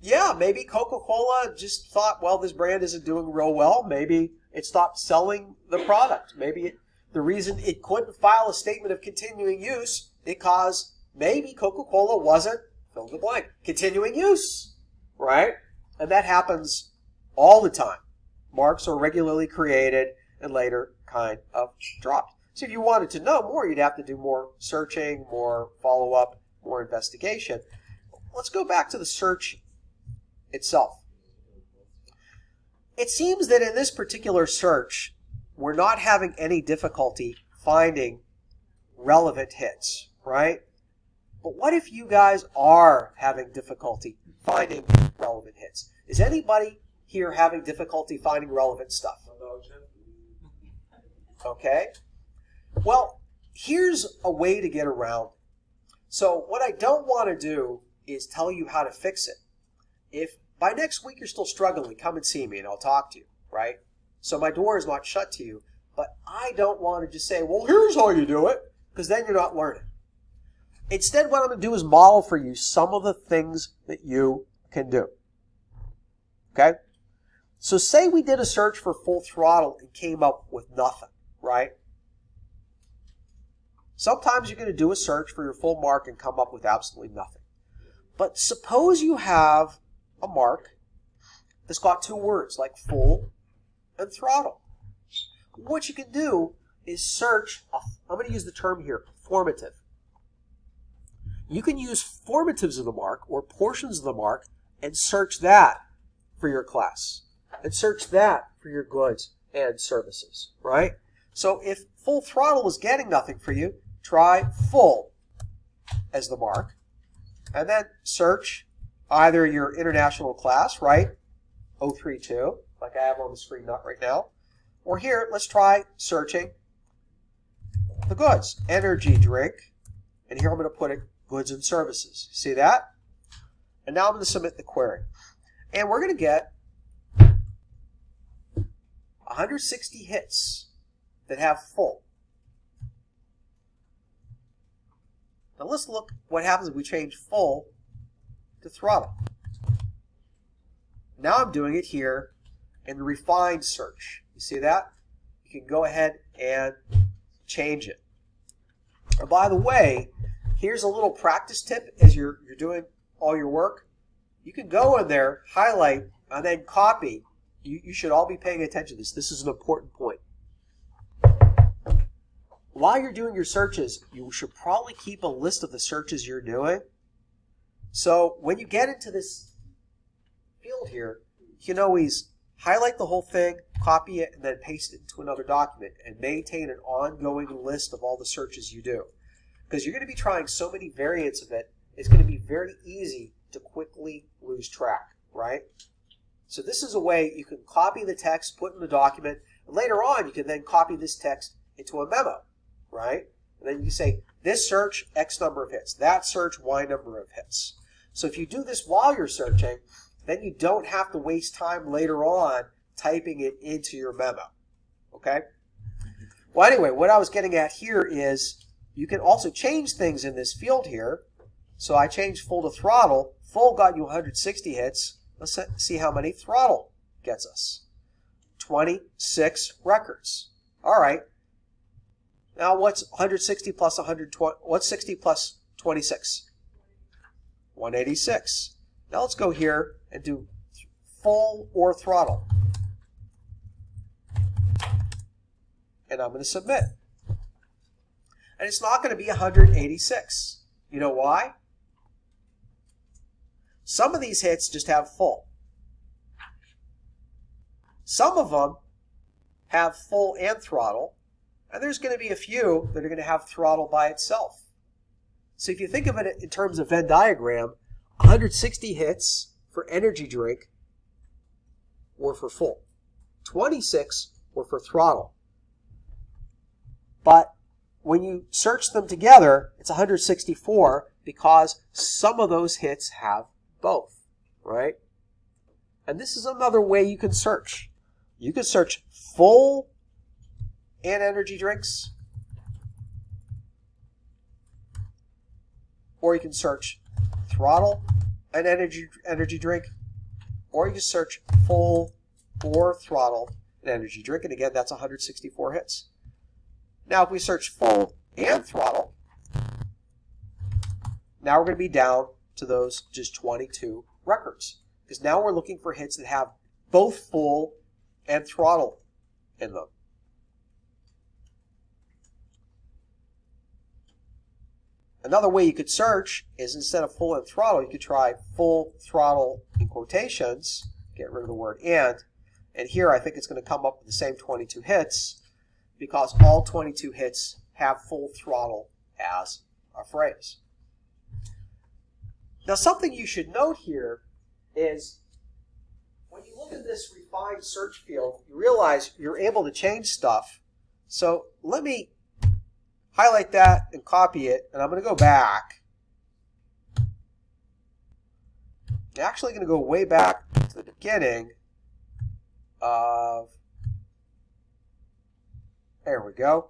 Yeah, maybe Coca-Cola just thought, well, this brand isn't doing real well. Maybe it stopped selling the product. Maybe the reason it couldn't file a statement of continuing use because maybe Coca-Cola wasn't, fill in the blank, continuing use, right? And that happens all the time. Marks are regularly created and later kind of dropped. So if you wanted to know more, you'd have to do more searching, more follow-up, more investigation. Let's go back to the search itself. It seems that in this particular search, we're not having any difficulty finding relevant hits, right? But what if you guys are having difficulty finding relevant hits? Is anybody here having difficulty finding relevant stuff? Okay. Well, here's a way to get around it. So what I don't want to do is tell you how to fix it. If by next week you're still struggling, come and see me and I'll talk to you, right? So my door is not shut to you, but I don't want to just say, well, here's how you do it, because then you're not learning. Instead, what I'm going to do is model for you some of the things that you can do. Okay? So say we did a search for full throttle and came up with nothing, right? Sometimes you're going to do a search for your full mark and come up with absolutely nothing. But suppose you have a mark that's got two words like full and throttle. What you can do is search, I'm going to use the term here, formative. You can use formatives of the mark or portions of the mark and search that for your class. And search that for your goods and services, right? So if full throttle is getting nothing for you, try full as the mark. And then search either your international class, right? 032, like I have on the screen right now. Or here, let's try searching the goods. Energy drink. And here I'm going to put it goods and services. See that? And now I'm going to submit the query. And we're going to get 160 hits that have full. Now let's look what happens if we change full to throttle. Now I'm doing it here in the refined search. You see that? You can go ahead and change it. And by the way, here's a little practice tip as you're doing all your work. You can go in there, highlight, and then copy. You should all be paying attention to this. This is an important point. While you're doing your searches, you should probably keep a list of the searches you're doing. So when you get into this field here, you can always highlight the whole thing, copy it, and then paste it into another document and maintain an ongoing list of all the searches you do. Because you're going to be trying so many variants of it, it's going to be very easy to quickly lose track, right? So this is a way you can copy the text, put in the document, and later on you can then copy this text into a memo, right? And then you can say, this search, X number of hits. That search, Y number of hits. So if you do this while you're searching, then you don't have to waste time later on typing it into your memo, okay? Well, anyway, what I was getting at here is you can also change things in this field here. So I changed full to throttle. Full got you 160 hits. Let's see how many throttle gets us. 26 records. All right. Now what's 160 plus 120? What's 60 plus 26? 186. Now let's go here and do full or throttle. And I'm going to submit. And it's not going to be 186. You know why? Some of these hits just have full. Some of them have full and throttle. And there's going to be a few that are going to have throttle by itself. So if you think of it in terms of Venn diagram, 160 hits for energy drink were for full. 26 were for throttle. But when you search them together, it's 164 because some of those hits have both, right? And this is another way you can search. You can search full and energy drinks, or you can search throttle and energy drink, or you can search full or throttle and energy drink, and again, that's 164 hits. Now, if we search full and throttle, now we're going to be down to those just 22 records, because now we're looking for hits that have both full and throttle in them. Another way you could search is instead of full and throttle, you could try full throttle in quotations, get rid of the word and here I think it's going to come up with the same 22 hits because all 22 hits have full throttle as a phrase. Now, something you should note here is when you look at this refined search field, you realize you're able to change stuff. So let me highlight that and copy it, and I'm going to go back. I'm actually going to go way back to the beginning of, there we go,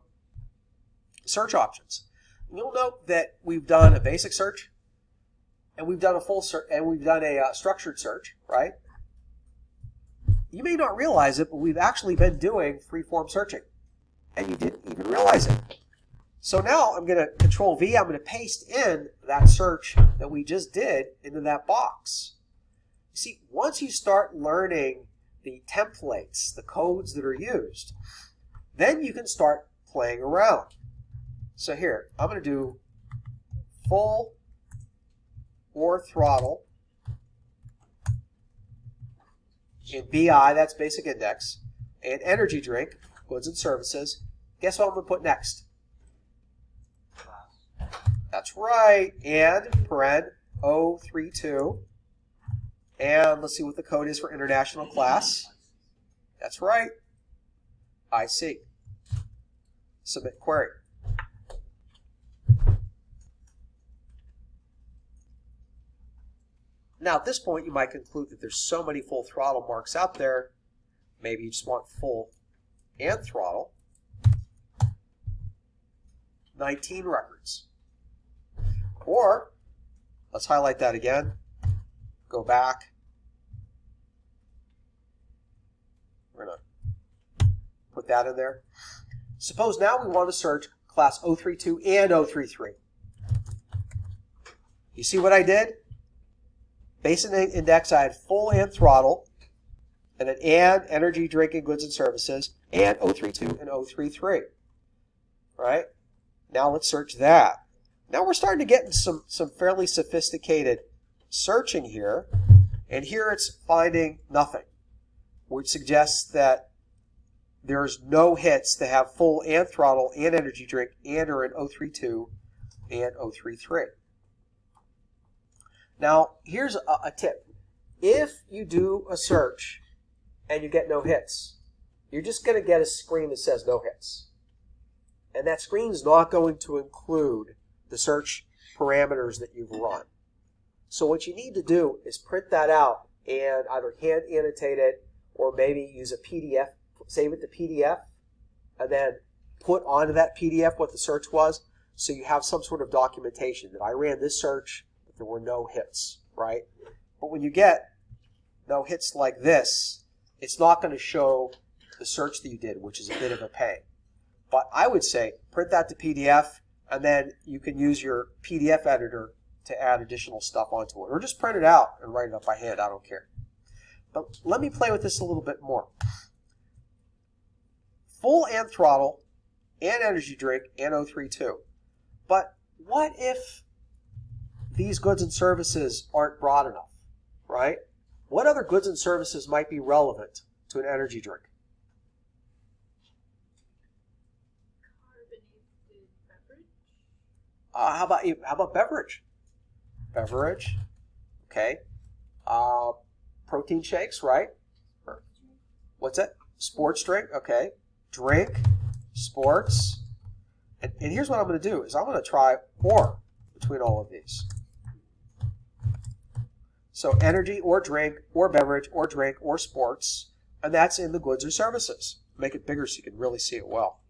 search options. And you'll note that we've done a basic search, and we've done a full search, and we've done a structured search, right? You may not realize it, but we've actually been doing free-form searching, and you didn't even realize it. So now I'm going to Control V. I'm going to paste in that search that we just did into that box. You see, once you start learning the templates, the codes that are used, then you can start playing around. So here, I'm going to do full or throttle in BI, that's basic index, and energy drink, goods and services. Guess what I'm going to put next? That's right, and paren 032. And let's see what the code is for international class. That's right, IC. Submit query. Now, at this point, you might conclude that there's so many full throttle marks out there, maybe you just want full and throttle. 19 records. Or, let's highlight that again, go back. We're going to put that in there. Suppose now we want to search class 032 and 033. You see what I did? Basic index, I had full and throttle, and then and energy, drinking, goods, and services, and 032 and 033. Right? Now let's search that. Now we're starting to get into some fairly sophisticated searching here, and here it's finding nothing, which suggests that there's no hits that have full and throttle and energy drink and are in 032 and 033. Now, here's a tip. If you do a search and you get no hits, you're just going to get a screen that says no hits. And that screen is not going to include the search parameters that you've run. So what you need to do is print that out and either hand annotate it or maybe use a PDF, save it to PDF, and then put onto that PDF what the search was so you have some sort of documentation that I ran this search, but there were no hits, right? But when you get no hits like this, it's not going to show the search that you did, which is a bit of a pain. But I would say print that to PDF, and then you can use your PDF editor to add additional stuff onto it. Or just print it out and write it up by hand. I don't care. But let me play with this a little bit more. Full and throttle and energy drink and 032. But what if these goods and services aren't broad enough, right? What other goods and services might be relevant to an energy drink? Carbonated beverage? How about beverage? Beverage, okay. Protein shakes, right? What's that? Sports drink, okay. Drink, sports. And here's what I'm going to do is I'm going to try or between all of these. So energy or drink or beverage or drink or sports, and that's in the goods or services. Make it bigger so you can really see it well.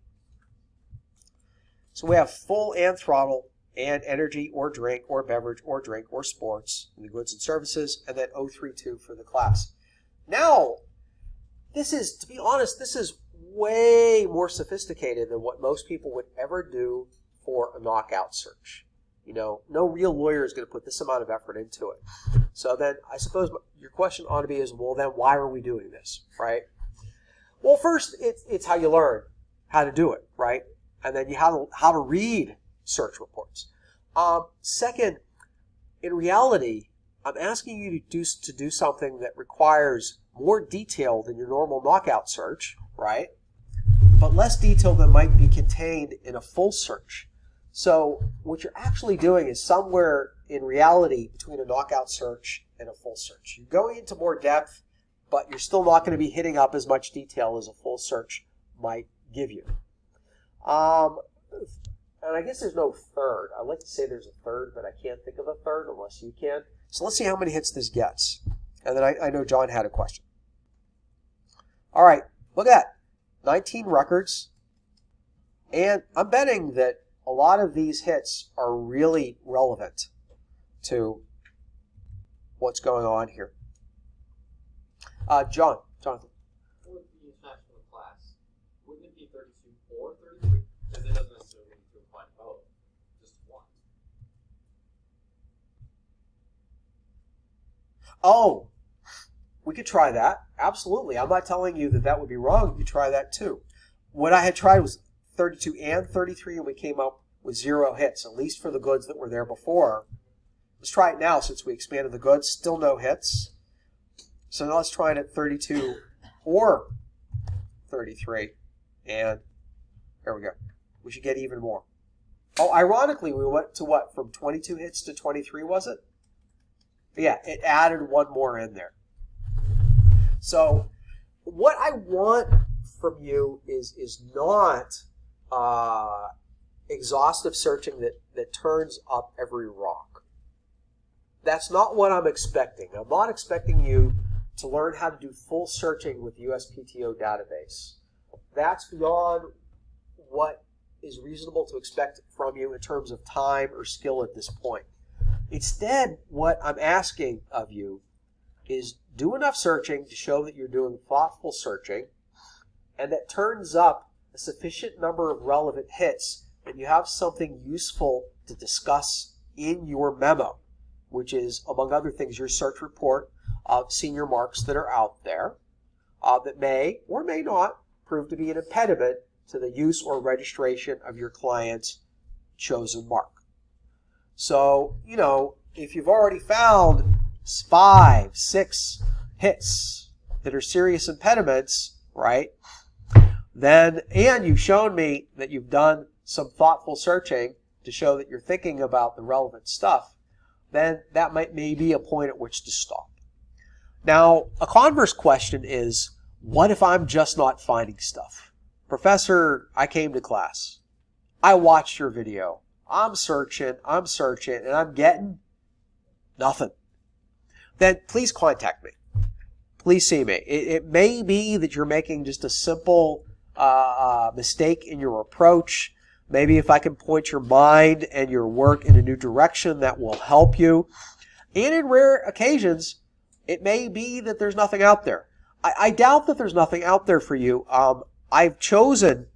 So we have full and throttle and energy or drink or beverage or drink or sports in the goods and services, and then 032 for the class. Now, this is, to be honest, this is way more sophisticated than what most people would ever do for a knockout search. You know, no real lawyer is going to put this amount of effort into it. So then I suppose your question ought to be is, well, then why are we doing this, right? Well, first, it's how you learn how to do it, right? And then how to read search reports. Second, in reality, I'm asking you to do something that requires more detail than your normal knockout search, right? But less detail than might be contained in a full search. So what you're actually doing is somewhere in reality between a knockout search and a full search. You're going into more depth, but you're still not going to be hitting up as much detail as a full search might give you. And I guess there's no third. I'd like to say there's a third, but I can't think of a third unless you can. So let's see how many hits this gets. And then I know John had a question. All right, look at that. 19 records. And I'm betting that a lot of these hits are really relevant to what's going on here. Jonathan. What would be attached to the class? Wouldn't it be 32 or 33? Because it doesn't necessarily need to apply to both, just one. Oh, we could try that. Absolutely. I'm not telling you that that would be wrong. You could try that too. What I had tried was 32 and 33, and we came up with 0 hits, at least for the goods that were there before. Let's try it now since we expanded the goods. Still no hits. So now let's try it at 32 or 33. And there we go. We should get even more. Oh, ironically, we went to what? From 22 hits to 23, was it? Yeah, it added one more in there. So what I want from you is not exhaustive searching that turns up every rock. That's not what I'm expecting. I'm not expecting you to learn how to do full searching with the USPTO database. That's beyond what is reasonable to expect from you in terms of time or skill at this point. Instead, what I'm asking of you is do enough searching to show that you're doing thoughtful searching and that turns up a sufficient number of relevant hits that you have something useful to discuss in your memo, which is, among other things, your search report of senior marks that are out there that may or may not prove to be an impediment to the use or registration of your client's chosen mark. So, if you've already found 5, 6 hits that are serious impediments, right, then, and you've shown me that you've done some thoughtful searching to show that you're thinking about the relevant stuff, then that may be a point at which to stop. Now, a converse question is, what if I'm just not finding stuff? Professor, I came to class. I watched your video. I'm searching, and I'm getting nothing. Then please contact me. Please see me. It may be that you're making just a simple mistake in your approach. Maybe if I can point your mind and your work in a new direction, that will help you. And in rare occasions, it may be that there's nothing out there. I doubt that there's nothing out there for you. I've chosen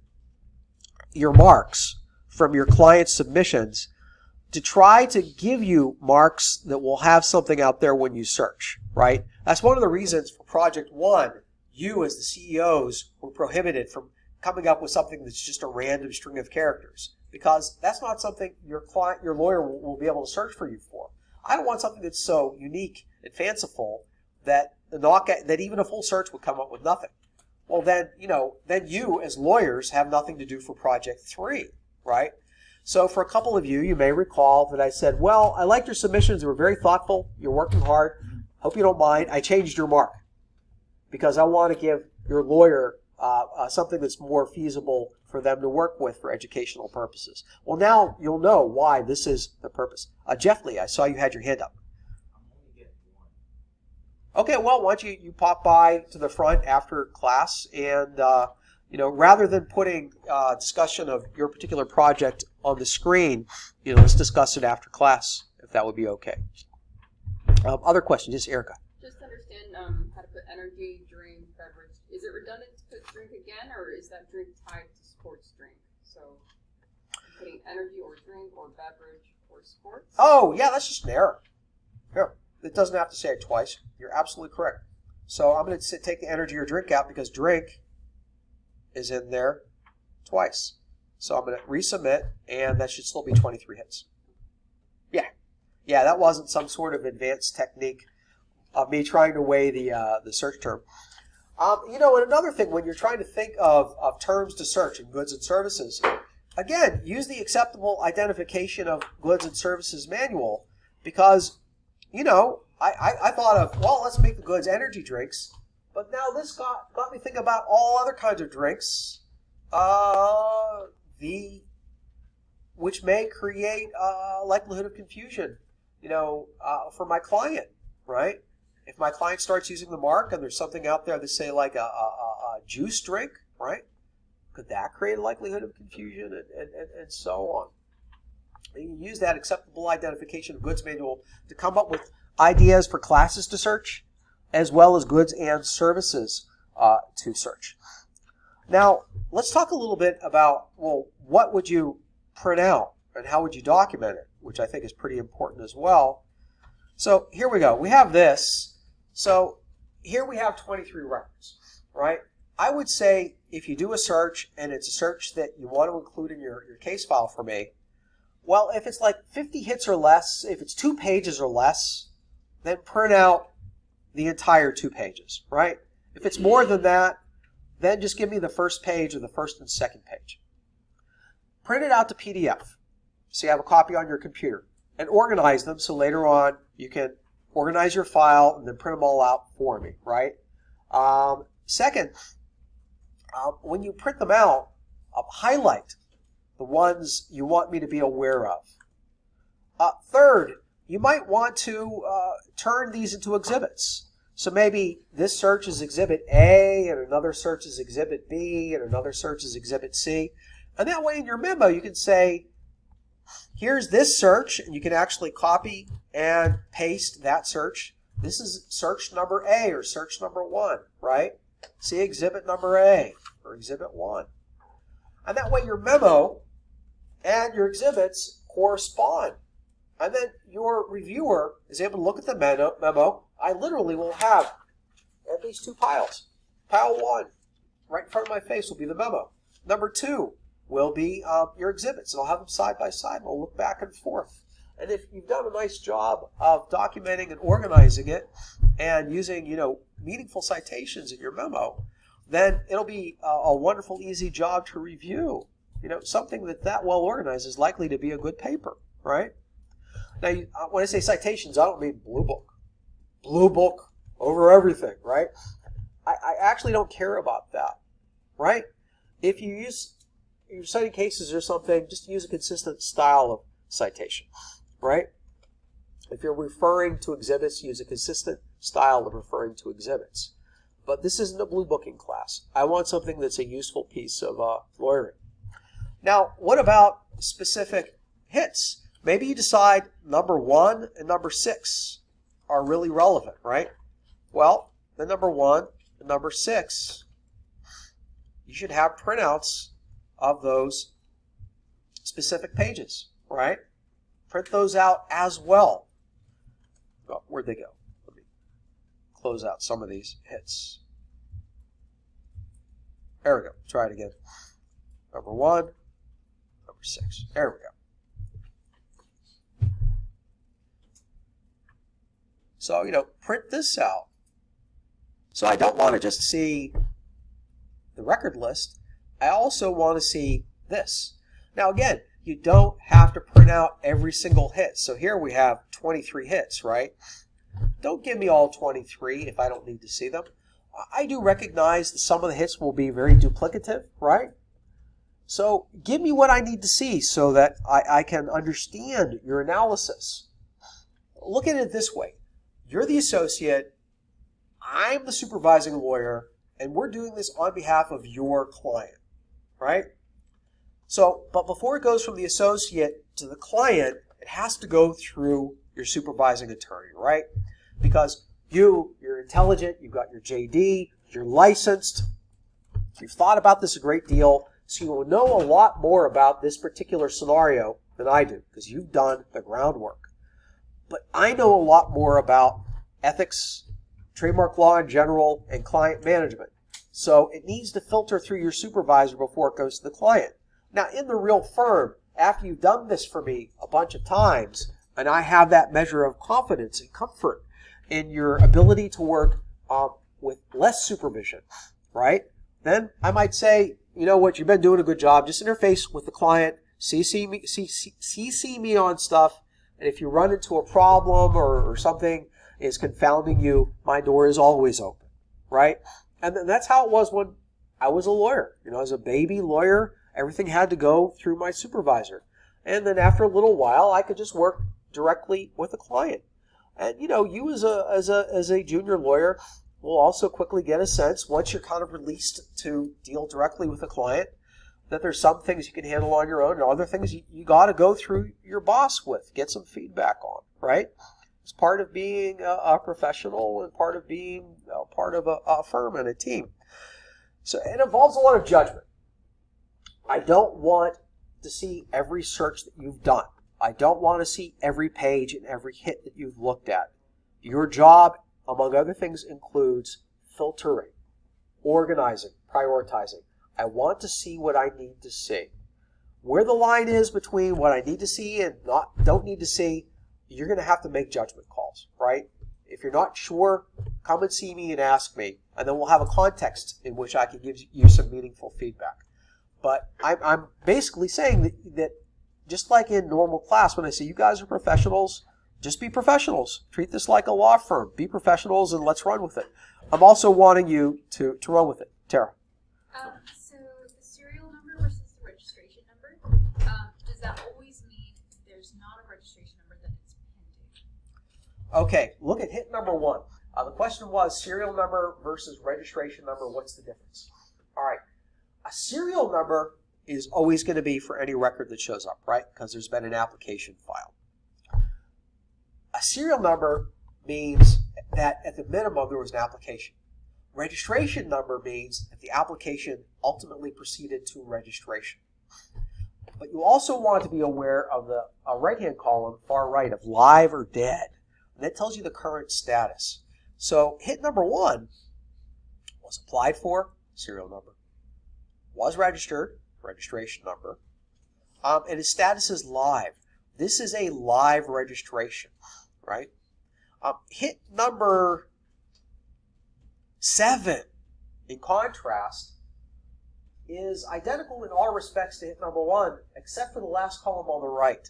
your marks from your client submissions to try to give you marks that will have something out there when you search, right? That's one of the reasons for Project 1, you as the CEOs were prohibited from coming up with something that's just a random string of characters, because that's not something your client, your lawyer will be able to search for you for. I want something that's so unique and fanciful that even a full search would come up with nothing. Well, then you as lawyers have nothing to do for Project 3, right? So for a couple of you, you may recall that I said, well, I liked your submissions. They were very thoughtful. You're working hard. Hope you don't mind. I changed your mark because I want to give your lawyer something that's more feasible for them to work with for educational purposes. Well, now you'll know why this is the purpose. Jeff Lee, I saw you had your hand up. Okay, well, why don't you pop by to the front after class and, rather than putting discussion of your particular project on the screen, let's discuss it after class, if that would be okay. Other questions? Yes, Erica. Just to understand how to put energy, drink, beverage. Is it redundant to put drink again, or is that drink tied to sports drink? So putting energy or drink or beverage or sports? Oh, yeah, that's just an error. Here. It doesn't have to say it twice. You're absolutely correct. So I'm going to take the energy or drink out because drink is in there twice. So I'm going to resubmit, and that should still be 23 hits. Yeah, that wasn't some sort of advanced technique of me trying to weigh the search term. And another thing, when you're trying to think of terms to search in goods and services, again, use the acceptable identification of goods and services manual. because, I thought of, well, let's make the goods energy drinks. But now this got me thinking about all other kinds of drinks, which may create likelihood of confusion, for my client, right? If my client starts using the mark and there's something out there that say like a juice drink, right? Could that create a likelihood of confusion and so on? And you use that acceptable identification of goods manual to come up with ideas for classes to search, as well as goods and services to search. Now, let's talk a little bit about, well, what would you print out and how would you document it, which I think is pretty important as well. So here we go. We have this. So here we have 23 records, right? I would say if you do a search and it's a search that you want to include in your case file for me, well, if it's like 50 hits or less, if it's 2 pages or less, then print out the entire 2 pages, right? If it's more than that, then just give me the first page or the first and second page. Print it out to PDF, so you have a copy on your computer, and organize them so later on you can organize your file and then print them all out for me, right? Second, when you print them out, highlight the ones you want me to be aware of. Third, you might want to turn these into exhibits. So maybe this search is Exhibit A, and another search is Exhibit B, and another search is Exhibit C. And that way in your memo you can say, here's this search, and you can actually copy and paste that search. This is search number A or search number 1, right? See Exhibit number A or Exhibit 1. And that way your memo and your exhibits correspond. And then your reviewer is able to look at the memo. I literally will have at least 2 piles. Pile 1, right in front of my face, will be the memo. Number 2 will be your exhibits, and I'll have them side by side, and I'll look back and forth. And if you've done a nice job of documenting and organizing it and using, meaningful citations in your memo, then it'll be a wonderful, easy job to review. Something that well organized is likely to be a good paper, right? Now, when I say citations, I don't mean blue book. Blue book over everything, right? I actually don't care about that, right? If you're citing cases or something, just use a consistent style of citation, right? If you're referring to exhibits, use a consistent style of referring to exhibits. But this isn't a blue booking class. I want something that's a useful piece of lawyering. Now, what about specific hits? Maybe you decide number 1 and number 6 are really relevant, right? Well, the number 1 and number 6, you should have printouts of those specific pages, right? Print those out as well. Oh, where'd they go? Let me close out some of these hits. There we go. Try it again. Number 1, number 6. There we go. So, print this out. So I don't want to just see the record list. I also want to see this. Now, again, you don't have to print out every single hit. So here we have 23 hits, right? Don't give me all 23 if I don't need to see them. I do recognize that some of the hits will be very duplicative, right? So give me what I need to see so that I can understand your analysis. Look at it this way. You're the associate, I'm the supervising lawyer, and we're doing this on behalf of your client, right? So, but before it goes from the associate to the client, it has to go through your supervising attorney, right? Because you're intelligent, you've got your JD, you're licensed, you've thought about this a great deal, so you will know a lot more about this particular scenario than I do, because you've done the groundwork. But I know a lot more about ethics, trademark law in general, and client management. So it needs to filter through your supervisor before it goes to the client. Now, in the real firm, after you've done this for me a bunch of times, and I have that measure of confidence and comfort in your ability to work with less supervision, right? Then I might say, you know what, you've been doing a good job. Just interface with the client, CC me on stuff, And if you run into a problem or something is confounding you, my door is always open, right? And that's how it was when I was a lawyer. As a baby lawyer, everything had to go through my supervisor. And then after a little while, I could just work directly with a client. And you as a junior lawyer will also quickly get a sense, once you're kind of released to deal directly with a client, that there's some things you can handle on your own and other things you got to go through your boss with, get some feedback on, right? It's part of being a professional and part of being part of a firm and a team. So it involves a lot of judgment. I don't want to see every search that you've done. I don't want to see every page and every hit that you've looked at. Your job, among other things, includes filtering, organizing, prioritizing. I want to see what I need to see. Where the line is between what I need to see and don't need to see, you're going to have to make judgment calls, right? If you're not sure, come and see me and ask me, and then we'll have a context in which I can give you some meaningful feedback. But I'm basically saying that just like in normal class, when I say you guys are professionals, just be professionals. Treat this like a law firm. Be professionals and let's run with it. I'm also wanting you to run with it. Tara. So the serial number versus the registration number, does that always mean if there's not a registration number that it's pending? Okay, look at hit number 1. The question was serial number versus registration number. What's the difference? All right. A serial number is always going to be for any record that shows up, right? Because there's been an application filed. A serial number means that at the minimum there was an application. Registration number means that the application ultimately proceeded to registration. But you also want to be aware of the right-hand column, far right, of live or dead. And that tells you the current status. So hit number 1 was applied for, serial number. Was registered, registration number. And its status is live. This is a live registration, right? Hit number 7, in contrast, is identical in all respects to hit number 1, except for the last column on the right.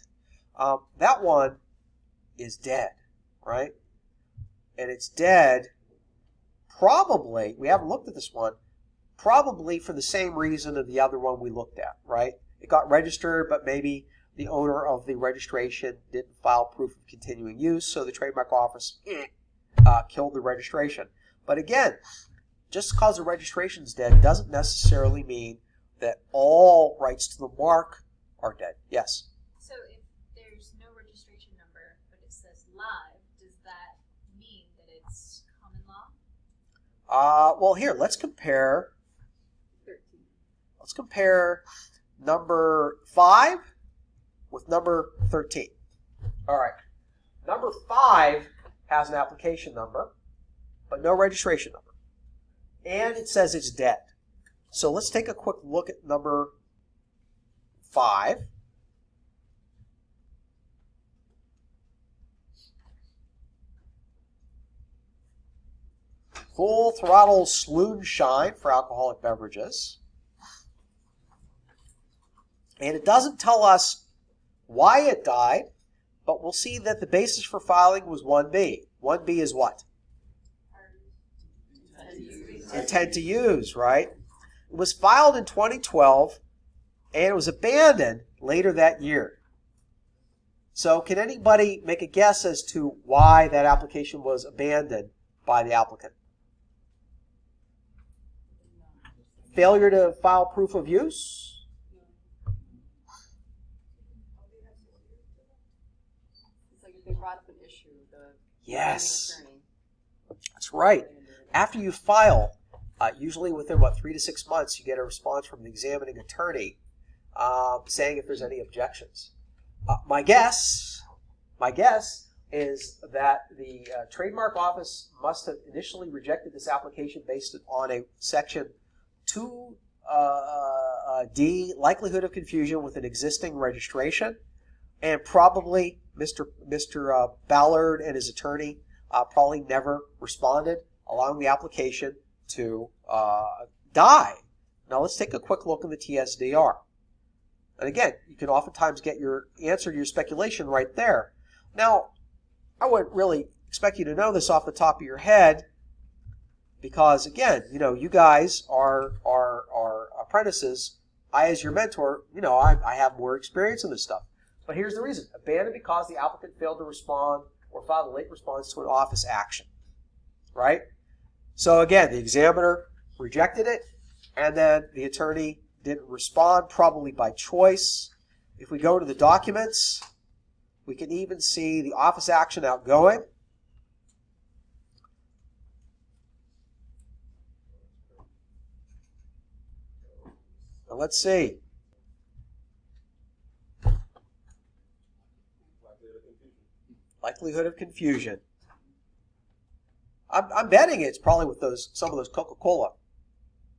That one is dead, right? And it's dead probably, we haven't looked at this one, probably for the same reason of the other one we looked at, right? It got registered, but maybe the owner of the registration didn't file proof of continuing use, so the trademark office killed the registration. But again, just because the registration is dead doesn't necessarily mean that all rights to the mark are dead. Yes? So if there's no registration number, but it says live, does that mean that it's common law? Well, here, let's compare. 13. Let's compare number 5 with number 13. All right. Number 5 has an application number, but no registration number. And it says it's dead. So let's take a quick look at number 5. Full throttle saloon shine for alcoholic beverages. And it doesn't tell us why it died, but we'll see that the basis for filing was 1B. 1B is what? Intent to use, right? It was filed in 2012, and it was abandoned later that year. So can anybody make a guess as to why that application was abandoned by the applicant? Failure to file proof of use? It's like if they brought up an issue, the Yes. attorney. That's right. After you file, usually within 3 to 6 months, you get a response from the examining attorney saying if there's any objections. My guess is that the trademark office must have initially rejected this application based on a section 2D, likelihood of confusion with an existing registration, and probably Mr. Ballard and his attorney probably never responded, allowing the application to die. Now let's take a quick look in the TSDR. And again, you can oftentimes get your answer to your speculation right there. Now, I wouldn't really expect you to know this off the top of your head because, again, you guys are apprentices. I, as your mentor, I have more experience in this stuff. But here's the reason. Abandoned because the applicant failed to respond or filed a late response to an office action. Right? So, again, the examiner rejected it, and then the attorney didn't respond, probably by choice. If we go to the documents, we can even see the office action outgoing. Now let's see. Likelihood of confusion. I'm betting it's probably with some of those Coca-Cola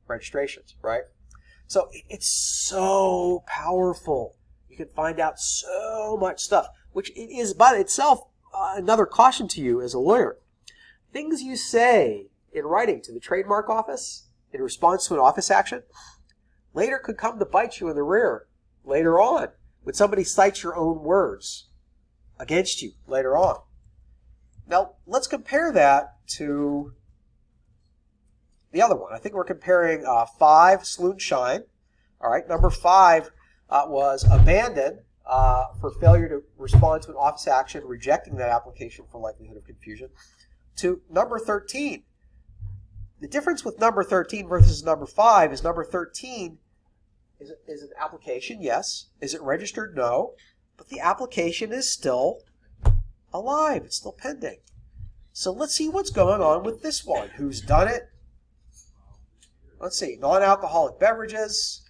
registrations, right? So it's so powerful. You can find out so much stuff, which is by itself another caution to you as a lawyer. Things you say in writing to the trademark office in response to an office action later could come to bite you in the rear later on when somebody cites your own words against you later on. Now, let's compare that to the other one. I think we're comparing 5, Sloot and Shine. All right, number 5 was abandoned for failure to respond to an office action, rejecting that application for likelihood of confusion, to number 13. The difference with number 13 versus number 5 is number 13 is an application, yes. Is it registered? No. But the application is still alive. It's still pending. So let's see what's going on with this one. Who's done it? Let's see. Non-alcoholic beverages.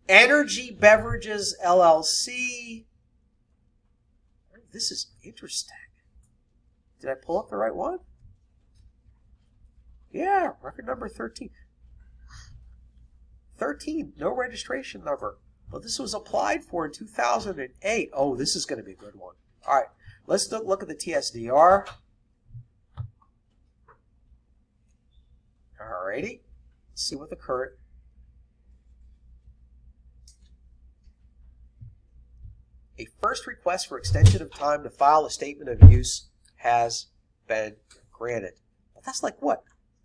Energy Beverages, LLC. Oh, this is interesting. Did I pull up the right one? Yeah, record number 13. 13, no registration number. Well, this was applied for in 2008. Oh, this is going to be a good one. All right, let's look at the TSDR. All righty. Let's see what the current. A first request for extension of time to file a statement of use has been granted. But that's like what?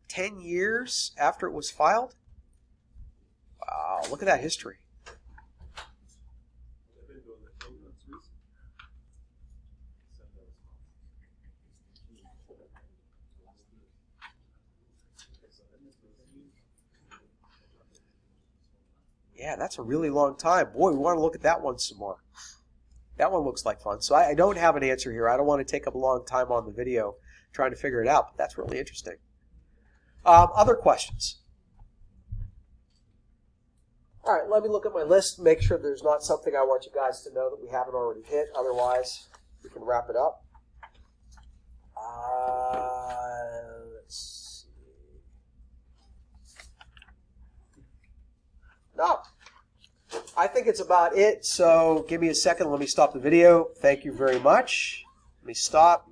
10 years after it was filed? Wow, look at that history. Yeah, that's a really long time. Boy, we want to look at that one some more. That one looks like fun. So I don't have an answer here. I don't want to take up a long time on the video trying to figure it out, but that's really interesting. Other questions? All right, let me look at my list, make sure there's not something I want you guys to know that we haven't already hit. Otherwise, we can wrap it up. Let's see. No. I think it's about it, so give me a second. Let me stop the video. Thank you very much. Let me stop.